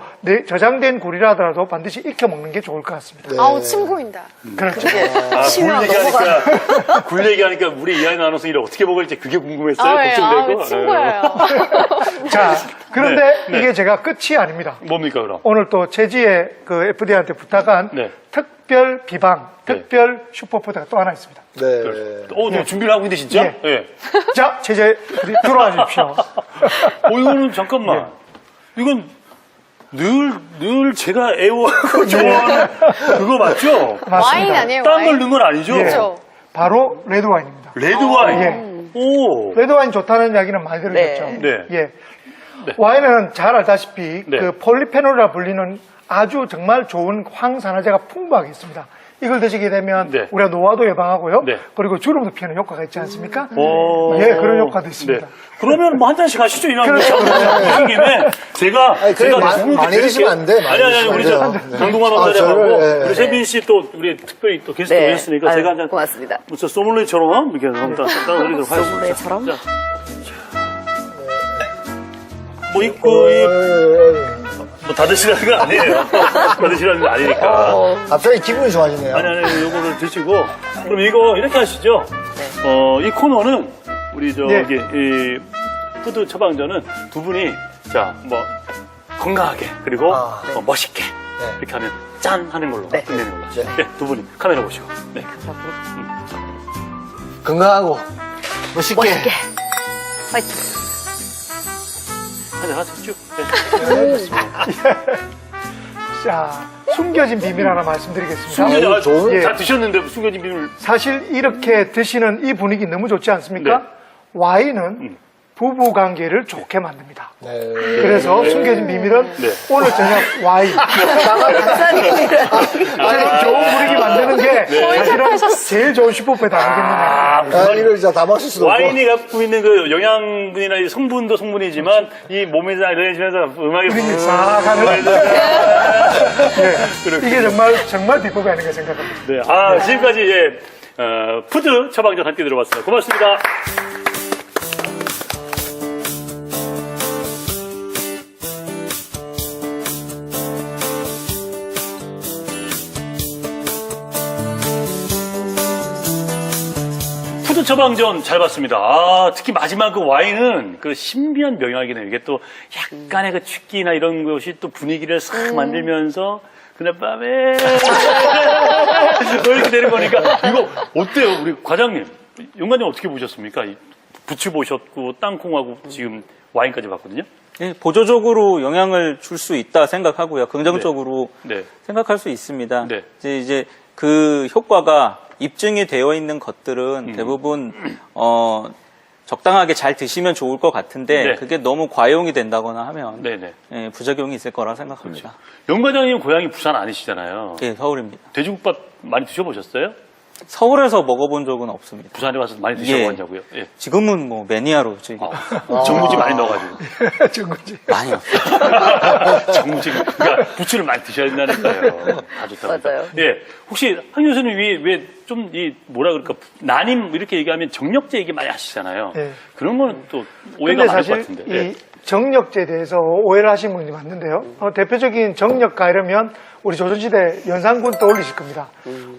저장된 굴이라 하더라도 반드시 익혀 먹는 게 좋을 것 같습니다. 아우 침 고인다. 그렇죠. 굴 얘기하니까 우리 이하연 아나운서 어떻게 먹을지 그게 궁금했어요. 아, 예. 걱정되고. 침 고여요. 자, 그런데 네. 이게 제가 끝이 아닙니다. 뭡니까 그럼? 오늘 또 최지의 그 FDA한테 부탁한 네. 특별 비방, 특별 슈퍼푸드가 또 하나 있습니다. 네. 너 준비를 하고 있는데 진짜? 예. 예. 자, 최재 우리 들어와 주십시오. 이거는 잠깐만. 이건 늘 제가 애호하고 좋아하는 그거 맞죠? 와인 아니에요? 딴 와인? 걸 넣은 건 아니죠? 예. 그렇죠. 바로 레드 와인입니다. 레드 와인. 예. 오. 레드 와인 좋다는 이야기는 많이 들으셨죠? 네. 예. 와인은 잘 알다시피 네. 그 폴리페놀이라 불리는 아주 정말 좋은 황산화제가 풍부하게 있습니다. 이걸 드시게 되면 네. 우리가 노화도 예방하고요. 네. 그리고 주름도 피하는 효과가 있지 않습니까? 오. 예, 그런 효과도 있습니다. 네. 그러면 뭐 한 잔씩 하시죠. 이런 그렇죠. 무슨 김에 제가 아니, 그래, 누구한테 많이 드릴게요. 드시면 안 돼. 많이 아니 드시면 우리 안 돼요. 네. 강동원 아, 원장님하고 저를, 예, 우리 예. 세빈 씨 또 우리 특별히 또 게스트 네. 오셨으니까 아유, 제가 한 잔 고맙습니다. 무슨 소믈리에처럼 이렇게 한번 따드리도록 하겠습니다. 소믈리에처럼? 자, 뭐 있고 뭐 다 드시라는 거 아니에요. 다 드시라는 거 아니니까. 갑자기 기분이 좋아지네요. 아니, 요거를 드시고. 그럼 이거 이렇게 하시죠. 이 코너는 우리 저기, 이 푸드 처방전은 두 분이 자, 뭐, 건강하게, 그리고 멋있게. 이렇게 하면 짠! 하는 걸로 끝내는 걸로. 네. 네, 두 분이 카메라 보시고. 네. 건강하고 멋있게. 화이팅. 한잔 하세요, 쭉. 네. 자, 숨겨진 비밀 하나 말씀드리겠습니다. 숨겨진, 좋은- 예. 다 드셨는데 숨겨진 비밀. 사실 이렇게 드시는 이 분위기 너무 좋지 않습니까? 네. 와인은 부부 관계를 좋게 만듭니다. 네. 그래서 숨겨진 비밀은 네. 오늘 저녁 와인. 제가 좋은 분위기 만드는 게 사실은 제일 좋은 슈퍼푸드 아니겠느냐. 아, 이걸 진짜 다 마실 수도 없고. 와인이 갖고 있는 그 영양분이나 이 성분도 성분이지만 이 몸에서 이러면서 음악이 분위기 싹 하는. 네. 이게 정말 비법이 아닌가 생각합니다. 네. 아, 지금까지 푸드 처방전 함께 들어봤습니다. 고맙습니다. 호주 처방전 잘 봤습니다. 아, 특히 마지막 그 와인은 그 신비한 명약이네요. 이게 또 약간의 그 취기나 이런 것이 또 분위기를 싹 만들면서 그날 밤에 이렇게 되는 거니까 이거 어때요? 우리 과장님, 연관님 어떻게 보셨습니까? 부추 보셨고 땅콩하고 지금 와인까지 봤거든요. 예, 보조적으로 영향을 줄 수 있다 생각하고요. 긍정적으로 네. 생각할 수 있습니다. 네. 이제 그 효과가 입증이 되어 있는 것들은 대부분 적당하게 잘 드시면 좋을 것 같은데 네. 그게 너무 과용이 된다거나 하면 네네. 예, 부작용이 있을 거라 생각합니다. 영 과장님 고향이 부산 아니시잖아요. 예, 서울입니다. 돼지국밥 많이 드셔보셨어요? 서울에서 먹어본 적은 없습니다. 부산에 와서 많이 예. 드셔보냐고요? 예. 지금은 뭐 매니아로 저희 정무지 많이 넣어가지고. 정거지. 많이 없어요. 정무지, 그러니까 부추를 많이 드셔야 된다니까요. 다 좋다고. 맞아요. 예. 혹시 황 교수님 왜 좀 뭐라 그럴까, 난임 이렇게 얘기하면 정력제 얘기 많이 하시잖아요. 예. 그런 거는 또 오해가 근데 많을 것 사실 같은데. 이 예. 정력제에 대해서 오해를 하신 분이 많는데요. 대표적인 정력가 이러면 우리 조선시대 연산군 떠올리실 겁니다.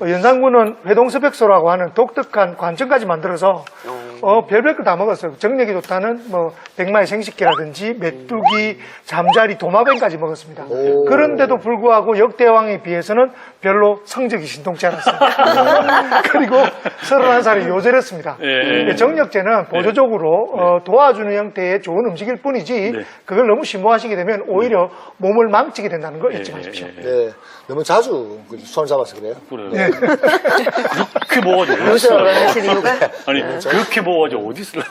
연산군은 회동서백소라고 하는 독특한 관청까지 만들어서 별별 거 다 먹었어요. 정력이 좋다는 뭐 백마의 생식기라든지 메뚜기, 잠자리, 도마뱀까지 먹었습니다. 그런데도 불구하고 역대왕에 비해서는 별로 성적이 신통치 않았어요. 그리고 31살에 요절했습니다. 예. 정력제는 보조적으로 도와주는 형태의 좋은 음식일 뿐이지 네. 그걸 너무 심오하시게 되면 오히려 몸을 망치게 된다는 거 잊지 마십시오. 네, 너무 자주 손을 잡아서 그래요. 그래요. 그렇게 먹어가지고 어디 요즘으로 쓰려고. 하신 이유가? 아니, 그렇게 먹어가지고 어디 쓰려고.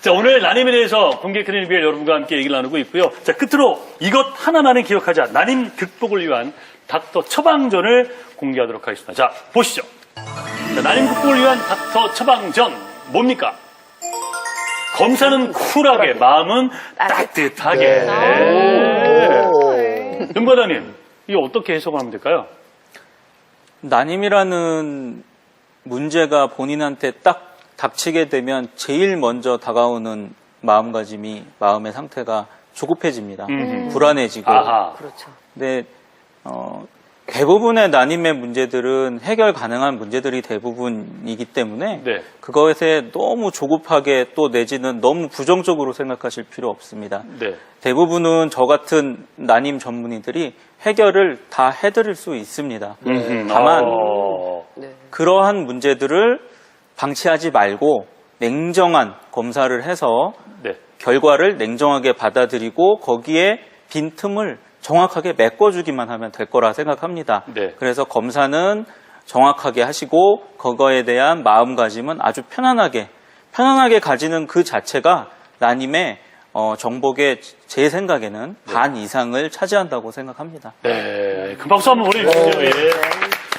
자, 오늘 난임에 대해서 공개 크리니비엘 여러분과 함께 얘기를 나누고 있고요. 자, 끝으로 이것 하나만은 기억하자. 난임 극복을 위한 닥터 처방전을 공개하도록 하겠습니다. 자, 보시죠. 자, 난임 극복을 위한 닥터 처방전 뭡니까? 검사는 쿨하게, 마음은 따뜻하게. 윤 과장님, 이거 어떻게 해석하면 될까요? 난임이라는 문제가 본인한테 딱 닥치게 되면 제일 먼저 다가오는 마음가짐이 마음의 상태가 조급해집니다. 불안해지고. 아하. 그렇죠. 근데 대부분의 난임의 문제들은 해결 가능한 문제들이 대부분이기 때문에 네. 그것에 너무 조급하게 또 내지는 너무 부정적으로 생각하실 필요 없습니다. 네. 대부분은 저 같은 난임 전문의들이 해결을 다 해드릴 수 있습니다. 다만 네. 그러한 문제들을 방치하지 말고 냉정한 검사를 해서 네. 결과를 냉정하게 받아들이고 거기에 빈틈을 정확하게 메꿔주기만 하면 될 거라 생각합니다. 네. 그래서 검사는 정확하게 하시고 그거에 대한 마음가짐은 아주 편안하게 가지는 그 자체가 난임의 정복의 제 생각에는 반 이상을 차지한다고 생각합니다. 네. 그 박수 한번 보내주시죠. 예.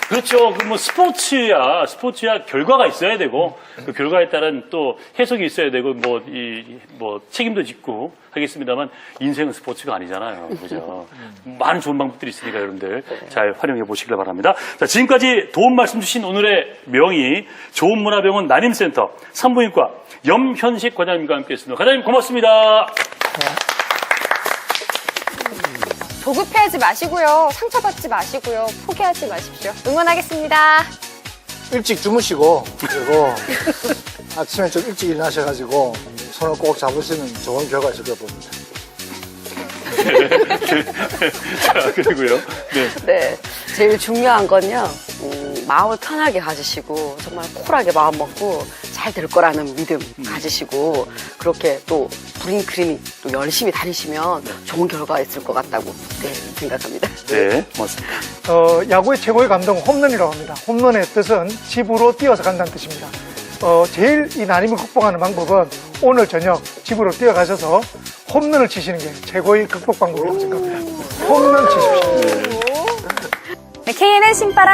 그렇죠. 그 뭐 스포츠야 결과가 있어야 되고 그 결과에 따른 또 해석이 있어야 되고 뭐 책임도 짓고 하겠습니다만 인생은 스포츠가 아니잖아요. 그죠? 많은 좋은 방법들이 있으니까 여러분들 잘 활용해 보시길 바랍니다. 자, 지금까지 도움 말씀 주신 오늘의 명의 좋은문화병원 난임센터 산부인과 염현식 과장님과 함께했습니다. 과장님 고맙습니다. 조급해하지 마시고요. 상처받지 마시고요. 포기하지 마십시오. 응원하겠습니다. 일찍 주무시고 그리고 아침에 좀 일찍 일어나셔가지고 손을 꼭 잡으시면 좋은 결과 있을 것 봅니다. 자, 그리고요. 네. 네. 제일 중요한 건요, 마음을 편하게 가지시고, 정말 쿨하게 마음 먹고, 잘 될 거라는 믿음 가지시고, 그렇게 또, 브린 클리닉 또 열심히 다니시면 좋은 결과가 있을 것 같다고, 네, 생각합니다. 네, 고맙습니다. 야구의 최고의 감동 홈런이라고 합니다. 홈런의 뜻은 집으로 뛰어서 간다는 뜻입니다. 제일 이 난임을 극복하는 방법은 오늘 저녁 집으로 뛰어가셔서 홈런을 치시는 게 최고의 극복 방법이라고 생각합니다. 홈런 치십시오. 네, KNN 신바람